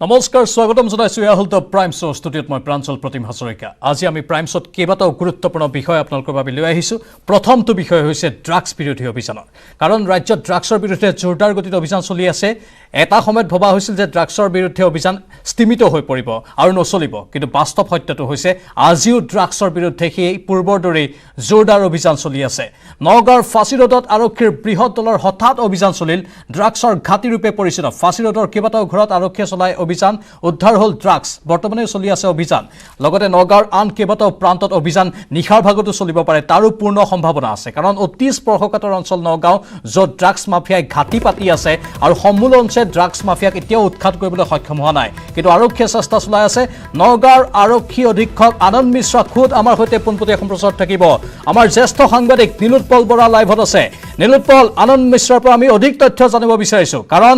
নমস্কাৰ স্বাগতম জনাইছো এয়া হল দ্য প্ৰাইম শ্ব ষ্টুডিঅ'ত মই প্ৰাঞ্জল প্ৰতিম হাজৰিকা আজি আমি প্ৰাইম শ্বত কেইবাটাও গুৰুত্বপূৰ্ণ বিষয় আপোনালোকৰ বাবে লৈ আহিছো প্ৰথমটো বিষয় হৈছে ড্ৰাগছ বিৰোধী অভিযান কাৰণ ৰাজ্যত ড্ৰাগছৰ বিৰুদ্ধে জোৰদাৰ গতিত অভিযান চলি আছে এটা সময়ত ভবা হৈছিল যে ড্ৰাগছৰ বিৰুদ্ধে অভিযান স্থিমিত হৈ পৰিব আৰু নচলিব কিন্তু বাস্তৱ সত্যটো হৈছে আজিও ড্ৰাগছৰ বিৰুদ্ধে সেই পূৰ্বৰ দৰেই জোৰদাৰ অভিযান চলি আছে নগাঁৱৰ ফাঁচী ৰোডত আৰক্ষীৰ বৃহৎ দলৰ হঠাৎ অভিযান চলিল ড্ৰাগছৰ ঘাটি ৰূপে পৰিচিত ফাঁচী ৰোডৰ কেইবাটাও ঘৰত আৰক্ষীয়ে চলাই অভিযান উদ্ধাৰ হল ড্ৰাগছ বৰ্তমানে চলি আছে অভিযান লগতে নগাঁৱৰ আন কেইবাটাও প্ৰান্তত অভিযান নিশাৰ ভাগতো চলিব পাৰে তাৰো পূৰ্ণ সম্ভাৱনা আছে কাৰণ অতি স্পৰ্শকাতৰ অঞ্চল নগাঁও য'ত ড্ৰাগছ মাফিয়াই ঘাটি পাতি আছে আৰু সমূল অঞ্চলে ড্ৰাগছ মাফিয়াক এতিয়াও উৎখাত কৰিবলৈ সক্ষম হোৱা নাই কিন্তু আৰক্ষীয়ে চেষ্টা চলাই আছে নগাঁৱৰ আৰক্ষী অধীক্ষক আনন্দ মিশ্ৰা খুদ আমাৰ সৈতে পোনপটীয়া সম্প্ৰচাৰত থাকিব আমাৰ জ্যেষ্ঠ সাংবাদিক নীলোৎপল বৰা লাইভত আছে নীলোৎপল আনন্দ মিশ্ৰাৰ পৰা আমি অধিক তথ্য জানিব বিচাৰিছো কাৰণ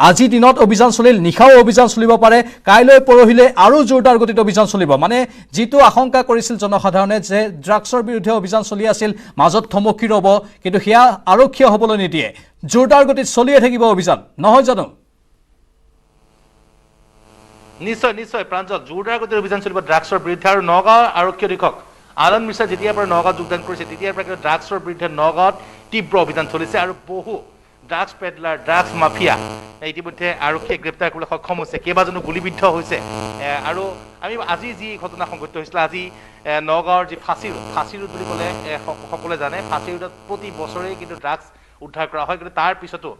আজি দিনত অভিযান চলিল নিশাও অভিযান চলিব পাৰে কাইলৈ পৰহিলে আৰু জোৰদাৰ গতিত অভিযান চলিব মানে যিটো আশংকা কৰিছিল জনসাধাৰণে যে ড্ৰাগছৰ বিৰুদ্ধে অভিযান চলি আছিল মাজত থমকি ৰব কিন্তু সেয়া আৰক্ষীয়ে হ'বলৈ নিদিয়ে জোৰদাৰ গতিত চলিয়ে থাকিব অভিযান নহয় জানো নিশ্চয় নিশ্চয় প্ৰাঞ্জল জোৰদাৰ গতিত অভিযান চলিব ড্ৰাগছৰ বিৰুদ্ধে আৰু নগাঁৱৰ আৰক্ষী অধীক্ষক আনন্দ মিশ্ৰা যেতিয়াৰ পৰা নগাঁৱত যোগদান কৰিছে তেতিয়াৰ পৰা ড্ৰাগছৰ বিৰুদ্ধে নগাঁৱত তীব্ৰ অভিযান চলিছে আৰু বহু ড্ৰাগছ পেডলাৰ ড্ৰাগছ মাফিয়া ইতিমধ্যে আৰক্ষীয়ে গ্ৰেপ্তাৰ কৰিবলৈ সক্ষম হৈছে কেইবাজনো গুলীবিদ্ধ হৈছে আৰু আমি আজি যি ঘটনা সংঘটিত হৈছিলে আজি নগাঁৱৰ যি ফাঁচী ৰোড বুলি ক'লে সকলোৱে জানে ফাঁচী ৰোডত প্ৰতি বছৰেই কিন্তু ড্ৰাগছ উদ্ধাৰ কৰা হয় কিন্তু তাৰ পিছতো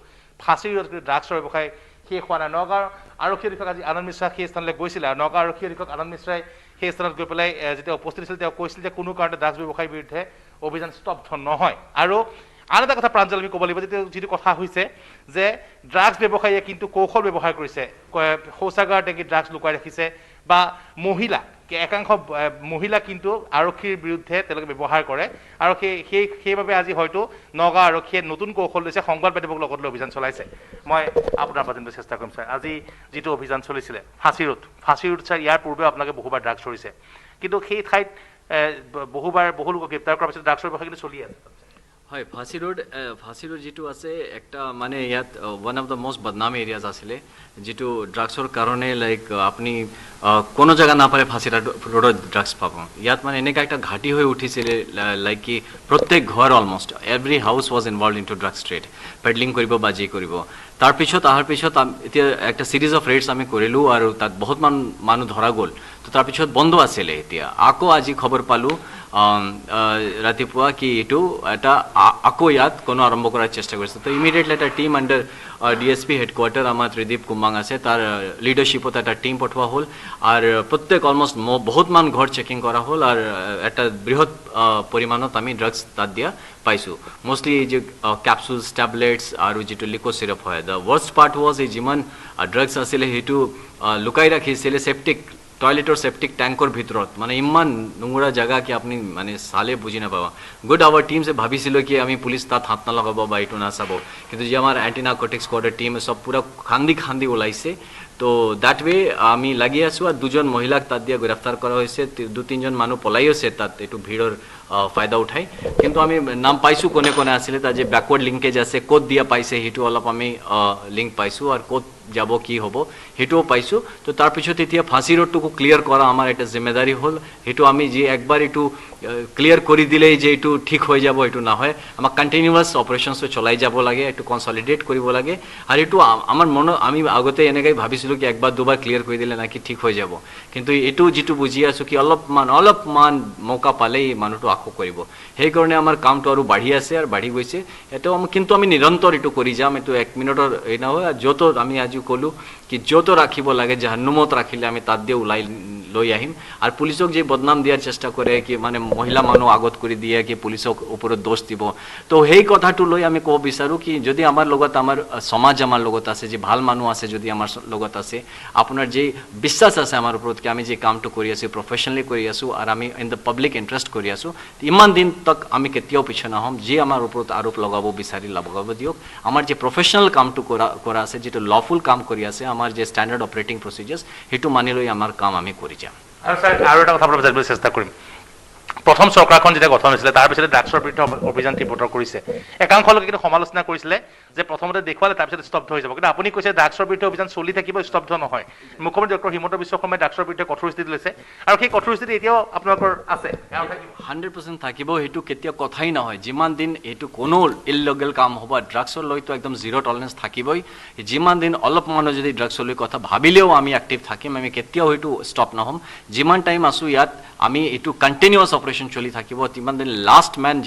ফাঁচী ৰোডত কিন্তু ড্ৰাগছৰ ব্যৱসায় শেষ হোৱা নাই নগাঁৱৰ আৰক্ষী অধীক্ষক আজি আনন্দ মিশ্ৰা সেই স্থানলৈ গৈছিলে আৰু নগাঁও আৰক্ষী অধীক্ষক আনন্দ মিশ্ৰাই সেই স্থানত গৈ পেলাই যেতিয়া উপস্থিত আছিল তেওঁ কৈছিল যে কোনো কাৰণতে ড্ৰাগছ ব্যৱসায়ীৰ বিৰুদ্ধে অভিযান স্তব্ধ নহয় আৰু আন এটা কথা প্ৰাঞ্জল আমি ক'ব লাগিব যে যিটো কথা হৈছে যে ড্ৰাগছ ব্যৱসায়ীয়ে কিন্তু কৌশল ব্যৱহাৰ কৰিছে শৌচাগাৰ টেংকিত ড্ৰাগছ লুকাই ৰাখিছে বা মহিলা একাংশ মহিলা কিন্তু আৰক্ষীৰ বিৰুদ্ধে তেওঁলোকে ব্যৱহাৰ কৰে আৰু সেইবাবে আজি হয়তো নগাঁও আৰক্ষীয়ে নতুন কৌশল লৈছে সংবাদ মাধ্যমক লগত লৈ অভিযান চলাইছে মই আপোনাৰ পৰা জানিবলৈ চেষ্টা কৰিম ছাৰ আজি যিটো অভিযান চলিছিলে ফাঁচী ৰোড ছাৰ ইয়াৰ পূৰ্বে আপোনালোকে বহুবাৰ ড্ৰাগছ ধৰিছে কিন্তু সেই ঠাইত বহু লোকক গ্ৰেপ্তাৰ কৰাৰ পিছত ড্ৰাগছৰ ব্যৱসায় কিন্তু চলি আছে হয় ফাঁচী ৰোড যিটো আছে একটা মানে ইয়াত ওৱান অফ দ্য মষ্ট বদনাম এৰিয়াজ আছিলে যিটো ড্ৰাগছৰ কাৰণে লাইক আপুনি কোনো জেগা নাপালে ফাঁচী ৰোডত ড্ৰাগছ পাব ইয়াত মানে এনেকুৱা একটা ঘাটি হৈ উঠিছিলে লাইক কি প্ৰত্যেক ঘৰ almost every house was involve in to drugs trade peddling কৰিব বা যি কৰিব তাৰপিছত এতিয়া একটা চিৰিজ অফ ৰেডছ আমি কৰিলোঁ আৰু তাত বহুত মানুহ ধৰা গ'ল তো তাৰপিছত বন্ধ আছিলে এতিয়া আকৌ আজি খবৰ পালোঁ ৰাতিপুৱা কি এইটো এটা আকৌ ইয়াত কোনো আৰম্ভ কৰাৰ চেষ্টা কৰিছে তো ইমিডিয়েটলি এটা টিম আণ্ডাৰ DSP হেডকোৱাৰ্টাৰ আমাৰ ত্ৰিদীপ কুমাং আছে তাৰ লিডাৰশ্বিপত এটা টিম পঠোৱা হ'ল আৰু প্ৰত্যেক অলমষ্ট বহুতমান ঘৰ চেকিং কৰা হ'ল আৰু এটা বৃহৎ পৰিমাণত আমি ড্ৰাগছ তাত দিয়া পাইছোঁ মষ্টলি এই যে কেপচুলছ টেবলেটছ আৰু যিটো লিকো চিৰাপ হয় দ্য ৱৰ্ষ্ট পাৰ্ট ৱাজ এই যিমান ড্ৰাগছ আছিলে সেইটো লুকাই ৰাখিছিলে টয়লেটৰ সেপ্টিক ট্যাঙ্কৰ ভিতৰত মানে ইমান নোংৰা জায়গা কি আপনি মানে সালে বুঝি না পাবা গুড আওয়ার টিম সে ভাবিছিল কি আমি পুলিশ তাত হাত না লগাব বা এইটো না চাব কিন্তু যে আমার অ্যান্টি নার্কোটিক স্কোয়াডের টিম সব পুরা খান্দি ওলাইছে তো দ্যাট ওয়ে আমি লাগি আছো আর দুজন মহিলাক তাত দিয়া গ্ৰেপ্তাৰ কৰা হৈছে দু তিনজন মানুহ পলাই আছে তাত এইটো ভিৰৰ ফায়দা উঠাই কিন্তু আমি নাম পাইছো কোনে কোনে আছিলে তাত যে ব্যাকওয়ার্ড লিংকেজ আছে ক'ত দিয়া পাইছে সেইটো অলপ আমি লিংক পাইছো আৰু ক'ত যাব কি হ'ব হেটোও পাইছো তো তাৰপিছত এতিয়া ফাঁচী ৰোডটো ক্লিয়াৰ কৰা আমাৰ এটা জিম্মেদাৰি হ'ল হেটো আমি যে একবাৰ এটো ক্লিয়াৰ কৰি দিলেই যে এটো ঠিক হৈ যাব এটো না হয় আমাক কন্টিনিউয়াস অপাৰেশনস চলাই যাব লাগে এটো কনসলিডেট কৰিব লাগে আৰু এটো আমাৰ মন আমি আগতে এনেকৈ ভাবিছিলো কি একবাৰ দুবাৰ ক্লিয়াৰ কৰি দিলে নাকি ঠিক হৈ যাব কিন্তু এটো যেটো বুজি আছো কি অলপমান মৌকা পালেই মানুহটো আকৌ কৰিব সেই কাৰণে আমাৰ কামটো আৰু বাঢ়ি আছে আৰু বাঢ়ি গৈছে এটো কিন্তু আমি নিৰন্তৰ এটো কৰি যাম এটো 1 মিনিটৰ এই না হয় যত আমি আজি কলো কি যত ৰাখিব লাগে জাহান্নুমত ৰাখিলে আমি তাত দিয়ে উলাই লৈ আহিম আৰু পুলিচক যে বদনাম দিয়াৰ চেষ্টা কৰে কি মানে মহিলা মানুহ আগত কৰি দিয়ে কি পুলিচক ওপৰত দোষ দিব তো সেই কথাটো লৈ আমি ক'ব বিচাৰো কি যদি আমাৰ লগত আমাৰ সমাজ আমাৰ লগত আছে যে ভাল মানুহ আছে যদি আমাৰ লগত আছে আপোনাৰ যে বিশ্বাস আছে আমাৰ ওপৰত কি আমি যে কামটো কৰি আছো প্ৰফেশনালি কৰি আছো আৰু আমি ইন দ্য পাব্লিক ইন্টাৰেষ্ট কৰি আছো ইমান দিন তক আমি কেতিয়াও পিছ না হম যে আমাৰ ওপৰত আৰোপ লগাব বিচাৰি লগাব দিওক আমাৰ যে প্ৰফেশনাল কামটো কৰা আছে যেটো লফুল কাম কৰি আছে আমাৰ যে স্ট্যান্ডাৰ্ড অপাৰেটিং প্ৰসিজাৰ্স হেতু মানি লৈ আমাৰ কাম আমি কৰি যাম আৰু স্যাৰ আৰু এটা কথা আপোনাক জানিবলৈ চেষ্টা কৰিম প্ৰথম চৰকাৰখন যেতিয়া গঠন হৈছিলে তাৰ পিছতে ড্ৰাগছৰ বিৰুদ্ধে অভিযান তীব্ৰতৰ কৰিছে একাংশ লোকে কিন্তু সমালোচনা কৰিছিলে যে প্ৰথমতে দেখুৱালে তাৰপিছত স্তব্ধ হৈ যাব কিন্তু আপুনি কৈছে ড্ৰাগছৰ বিৰুদ্ধে অভিযান চলি থাকিব স্তব্ধ নহয় মুখ্যমন্ত্ৰী ডক্টৰ হিমন্ত বিশ্ব শৰ্মাই ড্ৰাগছৰ বিৰুদ্ধে কঠোৰ স্থিতি লৈছে আৰু সেই কঠোৰ স্থিতি এতিয়াও আপোনালোকৰ আছে 100% থাকিব সেইটো কেতিয়া কথাই নহয় যিমান দিন এইটো কোনো ইলিগেল কাম হ'ব ড্ৰাগছৰ লৈতো একদম জিৰ' টলাৰেঞ্চ থাকিবই যিমান দিন অলপ মানুহ যদি ড্ৰাগছৰ লৈ কথা ভাবিলেও আমি এক্টিভ থাকিম আমি কেতিয়াও সেইটো ষ্টপ নহ'ম যিমান টাইম আছো ইয়াত আমি এইটো কণ্টিনিউৱাছ অপাৰেশ্যন চলি থাকিব তিমান দিন লাষ্ট মেন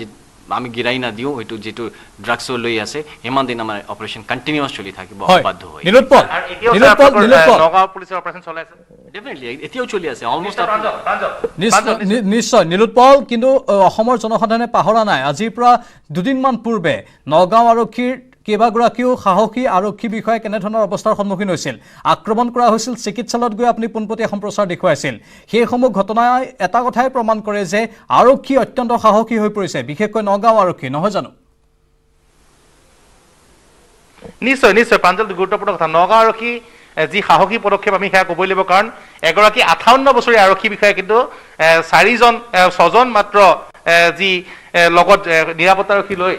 আমি গিৰাই নাদিওঁ এইটো যিটো ড্ৰাগছৰ লৈ আছে সিমান দিন আমাৰ অপাৰেশ্যন কণ্টিনিউৱাছ চলি থাকিব অবাধ্য হৈ নীলোৎপল নগাঁও পুলিচৰ অপাৰেশ্যন চলাই আছে ডেফিনেটলি এতিয়াও চলি আছে অলমষ্ট নিশ্চয় নীলোৎপল কিন্তু অসমৰ জনসাধাৰণে পাহৰা নাই আজিৰ পৰা দুদিনমান পূৰ্বে নগাঁও আৰক্ষীৰ কেইবাগৰাকীও সাহসী আৰক্ষী বিষয়াই কেনেধৰণৰ অৱস্থাৰ সন্মুখীন হৈছিল আক্ৰমণ কৰা হৈছিল চিকিৎসালয়ত গৈ আপুনি পোনপটীয়া সম্প্ৰচাৰ দেখুৱাইছিল সেইসমূহ ঘটনাই এটা কথাই প্ৰমাণ কৰে যে আৰক্ষী অত্যন্ত সাহসী হৈ পৰিছে বিশেষকৈ নগাঁও আৰক্ষী নহয় জানো নিশ্চয় নিশ্চয় প্ৰাঞ্জল গুৰুত্বপূৰ্ণ কথা নগাঁও আৰক্ষী যি সাহসী পদক্ষেপ আমি সেয়া ক'বই লাগিব কাৰণ এগৰাকী 58 বছৰীয়া আৰক্ষী বিষয়াই কিন্তু 6জন মাত্ৰ যি লগত নিৰাপত্তাৰক্ষী লৈ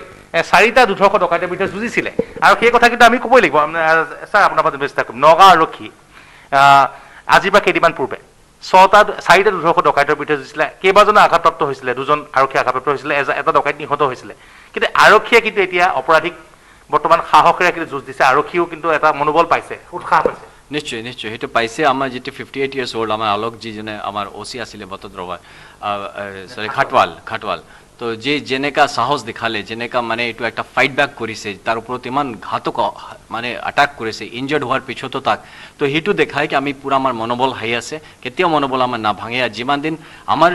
4টা দুৰ্ধৰ্ষ ডকাইতৰ বিৰুদ্ধে যুঁজিছিলে আৰু সেই কথা কিন্তু আমি ক'বই লাগিব ছাৰ আপোনাৰ পৰা চেষ্টা কৰিম নগাঁও আৰক্ষী আজিৰ পৰা কেইদিনমান পূৰ্বে 4টা দুৰ্ধৰ্ষ ডকাইতৰ বিৰুদ্ধে যুঁজিছিলে কেইবাজনো আঘাতপ্ৰাপ্ত হৈছিলে 2জন আৰক্ষী আঘাতপ্ৰাপ্ত হৈছিলে এটা ডকাইত নিহত হৈছিলে কিন্তু আৰক্ষীয়ে কিন্তু এতিয়া অপৰাধীক বৰ্তমান সাহসেৰে কিন্তু যুঁজ দিছে আৰক্ষীও কিন্তু এটা মনোবল পাইছে উৎসাহ পাইছে নিশ্চয় নিশ্চয় সেইটো পাইছে আমাৰ যিটো 58 ইয়াৰ্ছ অল্ড আমাৰ আলোক যিজনে আমাৰ OC আছিলে বটদ্ৰৱা সৰি খাটৱাল তো যে যেনেকা সাহস দেখালে যেনেকা মানে এইটো একটা ফাইট ব্যাক কৰিছে তাৰ ওপৰত ইমান ঘাতক মানে আটাক কৰিছে ইনজাৰ্ড হোৱাৰ পিছতো তাক তো সেইটো দেখায় কি আমি পুৰা আমাৰ মনোবল হাই আছে কেতিয়াও মনোবল আমাৰ না ভাঙে যিমান দিন আমাৰ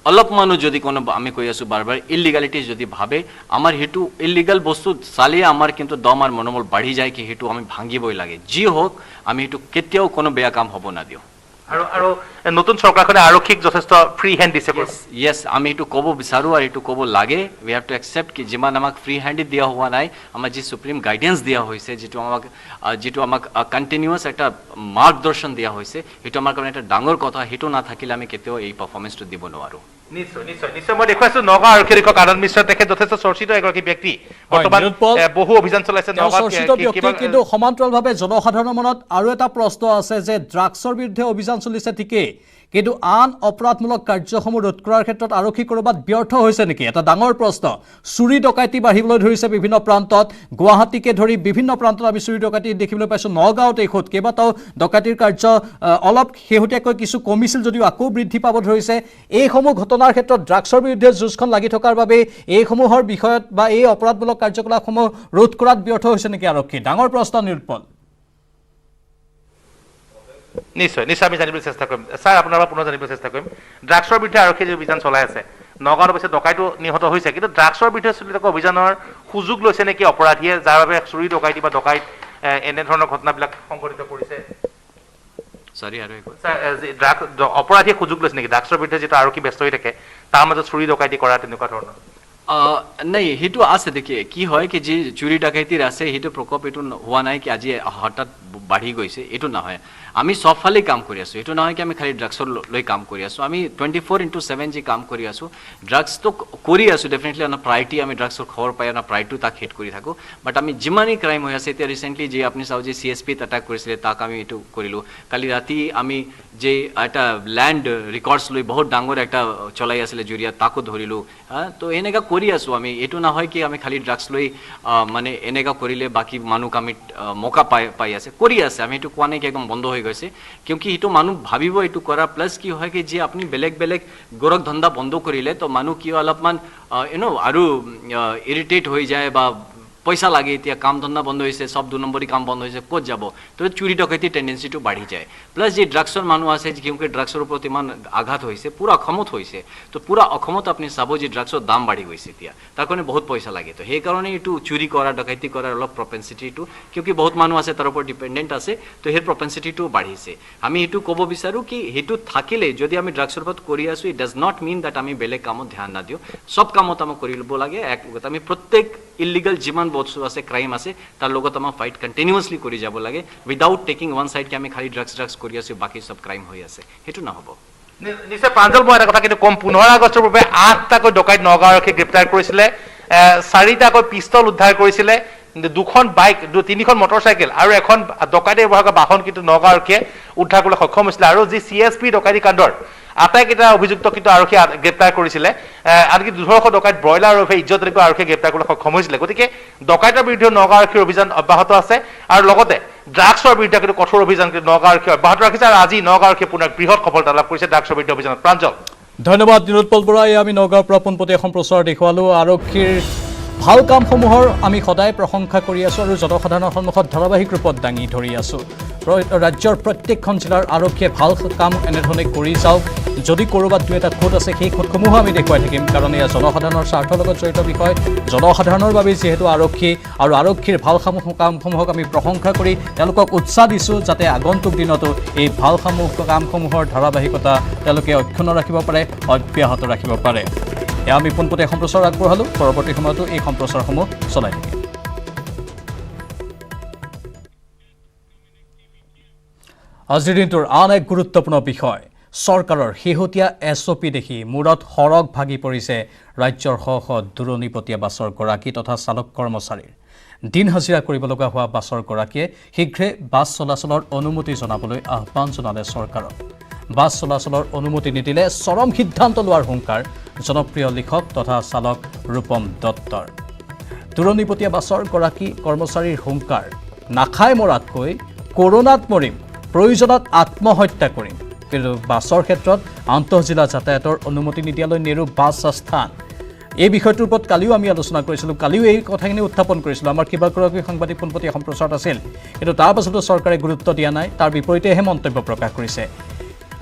অলপ মানুহ যদি কোনো আমি কৈ আছো বাৰবাৰ ইলিগালিটি যদি ভাবে আমাৰ হেতু ইলিগাল বস্তু চালিয়ে আমাৰ কিন্তু দম আৰু মনোবল বাঢ়ি যায় কি হেতু আমি ভাঙিবই লাগে যি হোক আমি হেতু কেতিয়াও কোনো বেয়া কাম হ'ব না দিও আৰু নতুন চৰকাৰখনে আৰক্ষীক যথেষ্ট ফ্ৰী হেণ্ড দিছে ইয়েছ আমি এইটো ক'ব বিচাৰোঁ আৰু এইটো ক'ব লাগে উই হেভ টু একচেপ্ট কি যিমান আমাক ফ্ৰী হেণ্ডেড দিয়া হোৱা নাই আমাৰ যি সুপ্ৰিম গাইডেন্স দিয়া হৈছে যিটো আমাক কণ্টিনিউৱাছ এটা মাৰ্গদৰ্শন দিয়া হৈছে সেইটো আমাৰ কাৰণে এটা ডাঙৰ কথা সেইটো নাথাকিলে আমি কেতিয়াও এই পাৰফৰ্মেঞ্চটো দিব নোৱাৰোঁ নিশ্চয় নিশ্চয় নিশ্চয় মই দেখুৱাইছো নগাঁও আৰক্ষী অধীক্ষক আনন্দ মিশ্ৰ তেখেত যথেষ্ট চৰ্চিত এগৰাকী ব্যক্তি বৰ্তমান বহু অভিযান চলাইছে কিন্তু সমান্তৰালভাৱে জনসাধাৰণৰ মনত আৰু এটা প্ৰশ্ন আছে যে ড্ৰাগছৰ বিৰুদ্ধে অভিযান চলিছে ঠিকেই কিন্তু আন অপৰাধমূলক কাৰ্যসমূহ ৰোধ কৰাৰ ক্ষেত্ৰত আৰক্ষী কৰবাত ব্যৰ্থ হৈছে নেকি এটা ডাঙৰ প্ৰশ্ন চুৰি ডকাইতি বাঢ়িবলৈ ধৰিছে বিভিন্ন প্ৰান্তত গুৱাহাটীকে ধৰি বিভিন্ন প্ৰান্তত আমি চুৰি ডকাইতি দেখিবলৈ পাইছোঁ নগাঁৱত এই খোদ কেইবাটাও ডকাইতিৰ কাৰ্য অলপ শেহতীয়াকৈ কিছু কমিছিল যদিও আকৌ বৃদ্ধি পাব ধৰিছে এইসমূহ ঘটনাৰ ক্ষেত্ৰত ড্ৰাগছৰ বিৰুদ্ধে যুঁজখন লাগি থকাৰ বাবে এইসমূহৰ বিষয়ত বা এই অপৰাধমূলক কাৰ্যকলাপসমূহ ৰোধ কৰাত ব্যৰ্থ হৈছে নেকি আৰক্ষী ডাঙৰ প্ৰশ্ন নীলোৎপল নিশ্চয় নিশ্চয় আমি জানিবলৈ চেষ্টা কৰিম ছাৰ আপোনাৰ পৰা পুনৰ জানিবলৈ চেষ্টা কৰিম ড্ৰাগছৰ বিৰুদ্ধে আৰক্ষীয়ে যি অভিযান চলাই আছে নগাঁৱত অৱশ্যে ডকাইতো নিহত হৈছে কিন্তু ড্ৰাগছৰ বিৰুদ্ধে চলি থকা অভিযানৰ সুযোগ লৈছে নেকি অপৰাধীয়ে যাৰ বাবে চুৰি ডকাইতি বা ডকাইত এনেধৰণৰ ঘটনাবিলাক সংঘটিত কৰিছে অপৰাধীয়ে সুযোগ লৈছে নেকি ড্ৰাগছৰ বিৰুদ্ধে যিটো আৰক্ষী ব্যস্ত হৈ থাকে তাৰ মাজত চুৰি ডকাইতি কৰা তেনেকুৱা ধৰণৰ নাই সেইটো আছে দেখি কি হয় কি যি চুৰি ডাকাইতিৰ আছে সেইটো প্ৰকোপ এইটো হোৱা নাই কি আজি হঠাৎ বাঢ়ি গৈছে এইটো নহয় আমি সবফালে কাম কৰি আছো এইটো নহয় কি আমি খালি ড্ৰাগছৰ লৈ কাম কৰি আছো আমি 24/7 যি কাম কৰি আছো ড্ৰাগছটো কৰি আছো ডেফিনেটলি আমাৰ প্ৰায়ৰিটি আমি ড্ৰাগছৰ খবৰ পাই আমাৰ প্ৰায়ৰিটি তাক হিট কৰি থাকো বাট আমি যিমানেই ক্ৰাইম হৈ আছে এতিয়া ৰিচেণ্টলি যে আপুনি চাওঁ যে CSP এটাক কৰিছিলে তাক আমি এইটো কৰিলোঁ কালি ৰাতি আমি যে এটা ল্যান্ড ৰেকৰ্ডছ লৈ বহুত ডাঙৰ একটা চলাই আছিলে জুৰিয়া তাকো ধৰিলোঁ তো এনেকা কৰি আছো আমি এইটো নহয় কি আমি খালি ড্ৰাগছ লৈ মানে এনেকা কৰিলে বাকি মানুহ আমি মৌকা পাই আছে কৰি আছে আমি এইটো কোৱা নাই কি একদম বন্ধ হৈ গৈছে কিয়কি এইটো মানুহ ভাবিব এইটো কৰা প্লাছ কি হয় কি যে আপুনি বেলেগ গোৰখ ধন্দা বন্ধ কৰিলে তো মানুহ কি অলপমান আৰু ইৰিটেট হৈ যায় বা পইচা লাগে এতিয়া কাম ধন্দা বন্ধ হৈছে সব 2 নম্বৰী কাম বন্ধ হৈছে ক'ত যাব তো চুৰি ডকাইতিৰ টেন্ডেন্সিটো বাঢ়ি যায় প্লাছ যে ড্ৰাগছৰ মানুহ আছে কিয়কি ড্ৰাগছৰ ওপৰত ইমান আঘাত হৈছে পুৰা অসমত হৈছে তো পুৰা অসমত আপুনি চাব যে ড্ৰাগছৰ দাম বাঢ়ি গৈছে এতিয়া তাৰ কাৰণে বহুত পইচা লাগে তো সেইকাৰণে এইটো চুৰি কৰা ডকাইতি কৰাৰ অলপ প্ৰপেনচিটিটো কিয়কি বহুত মানুহ আছে তাৰ ওপৰত ডিপেণ্ডেণ্ট আছে তো সেই প্ৰপেনচিটিটো বাঢ়িছে আমি এইটো ক'ব বিচাৰোঁ কি সেইটো থাকিলে যদি আমি ড্ৰাগছৰ ওপৰত কৰি আছো it does not mean that আমি বেলেগ কামত ধ্যান না দিওঁ সব কামত আমি কৰি ল'ব লাগে আমি প্ৰত্যেক ইলিগেল যিমান বস্তু আছে ক্ৰাইম আছে তাৰ লগত আমাৰ ফাইট কণ্টিনিউৱাছলি কৰি যাব লাগে উইদাউট টেকিং ওৱান সাইড কি আমি খালি ড্ৰাগছ কৰি আছো বাকি সব ক্ৰাইম হৈ আছে সেইটো নহ'ব নিশ্চয় প্ৰাঞ্জল, মই এটা কথা কিন্তু কম, 15 আগষ্টৰ পূৰ্বে 8টাকৈ ডকাইত নগাঁও আৰক্ষীয়ে গ্ৰেপ্তাৰ কৰিছিলে, 4টাকৈ পিষ্টল উদ্ধাৰ কৰিছিলে, 2খন বাইক, 3খন মটৰচাইকেল আৰু এখন ডকাইতে ব্যৱহাৰ কৰা বাহন কিন্তু নগাঁও আৰক্ষীয়ে উদ্ধাৰ কৰিবলৈ সক্ষম হৈছিলে। আৰু যি CSP ডকাইতি কাণ্ডৰ আটাইকেইটা অভিযুক্ত কিন্তু আৰক্ষীয়ে গ্ৰেপ্তাৰ কৰিছিলে, আনকি 200 ডকাইত ব্ৰইলাৰ আৰু ইজ্জত ৰেকৰ্ড আৰক্ষীয়ে গ্ৰেপ্তাৰ কৰিবলৈ সক্ষম হৈছিলে। গতিকে ডকাইতৰ বিৰুদ্ধে নগাঁও আৰক্ষীৰ অভিযান অব্যাহত আছে আৰু লগতে ড্ৰাগছৰ বিৰুদ্ধে কিন্তু কঠোৰ অভিযান কিন্তু নগাঁও আৰক্ষীয়ে অব্যাহত ৰাখিছে আৰু আজি নগাঁও আৰক্ষীয়ে পুনৰ বৃহৎ সফলতা লাভ কৰিছে ড্ৰাগছৰ বিৰুদ্ধে অভিযানত। প্ৰাঞ্জল, ধন্যবাদ নিৰুৎপল বৰা। আমি নগাঁৱৰ পৰা পোনপটীয়া সম্প্ৰচাৰ দেখুৱালোঁ। আৰক্ষীৰ ভাল কামসমূহৰ আমি সদায় প্ৰশংসা কৰি আছোঁ আৰু জনসাধাৰণৰ সন্মুখত ধাৰাবাহিক ৰূপত দাঙি ধৰি আছোঁ। ৰাজ্যৰ প্ৰত্যেকখন জিলাৰ আৰক্ষীয়ে ভাল কাম এনেধৰণে কৰি যাওক। যদি ক'ৰবাত 2-এটা খুঁত আছে, সেই খুঁতসমূহো আমি দেখুৱাই থাকিম, কাৰণ এয়া জনসাধাৰণৰ স্বাৰ্থৰ লগত জড়িত বিষয়। জনসাধাৰণৰ বাবে যিহেতু আৰক্ষী আৰু আৰক্ষীৰ ভাল কামসমূহক আমি প্ৰশংসা কৰি তেওঁলোকক উৎসাহ দিছোঁ, যাতে আগন্তুক দিনতো এই ভাল কামসমূহৰ ধাৰাবাহিকতা তেওঁলোকে অক্ষুণ্ণ ৰাখিব পাৰে, অব্যাহত ৰাখিব পাৰে। এয়া আমি পোনপটীয়া সম্প্ৰচাৰ আগবঢ়ালোঁ। পৰৱৰ্তী সময়তো এই সম্প্ৰচাৰসমূহ চলাই থাকিম। আজিৰ দিনটোৰ আন এক গুৰুত্বপূৰ্ণ বিষয়, চৰকাৰৰ শেহতীয়া SOP দেখি মূৰত সৰগ ভাগি পৰিছে ৰাজ্যৰ শ শ দূৰণিবতীয়া বাছৰ গৰাকী তথা চালক কৰ্মচাৰীৰ। দিন হাজিৰা কৰিব লগা হোৱা বাছৰ গৰাকীয়ে শীঘ্ৰে বাছ চলাচলৰ অনুমতি জনাবলৈ আহ্বান জনালে চৰকাৰক। বাছ চলাচলৰ অনুমতি নিদিলে চৰম সিদ্ধান্ত লোৱাৰ হুংকাৰ জনপ্ৰিয় লিখক তথা চালক ৰূপম দত্তৰ। দূৰণিবতীয়া বাছৰ গৰাকী কৰ্মচাৰীৰ হুংকাৰ, নাখাই মৰাতকৈ কৰোণাত মৰিম, প্ৰয়োজনত আত্মহত্যা কৰিম। কিন্তু বাছৰ ক্ষেত্ৰত আন্তঃজিলা যাতায়াতৰ অনুমতি নিদিয়ালৈ নেৰো বাছ আস্থান। এই বিষয়টোৰ ওপৰত কালিও আমি আলোচনা কৰিছিলোঁ, কালিও এই কথাখিনি উত্থাপন কৰিছিলোঁ। আমাৰ কেইবাগৰাকী সাংবাদিক পোনপটীয়া সম্প্ৰচাৰত আছিল, কিন্তু তাৰ পাছতো চৰকাৰে গুৰুত্ব দিয়া নাই, তাৰ বিপৰীতেহে মন্তব্য প্ৰকাশ কৰিছে।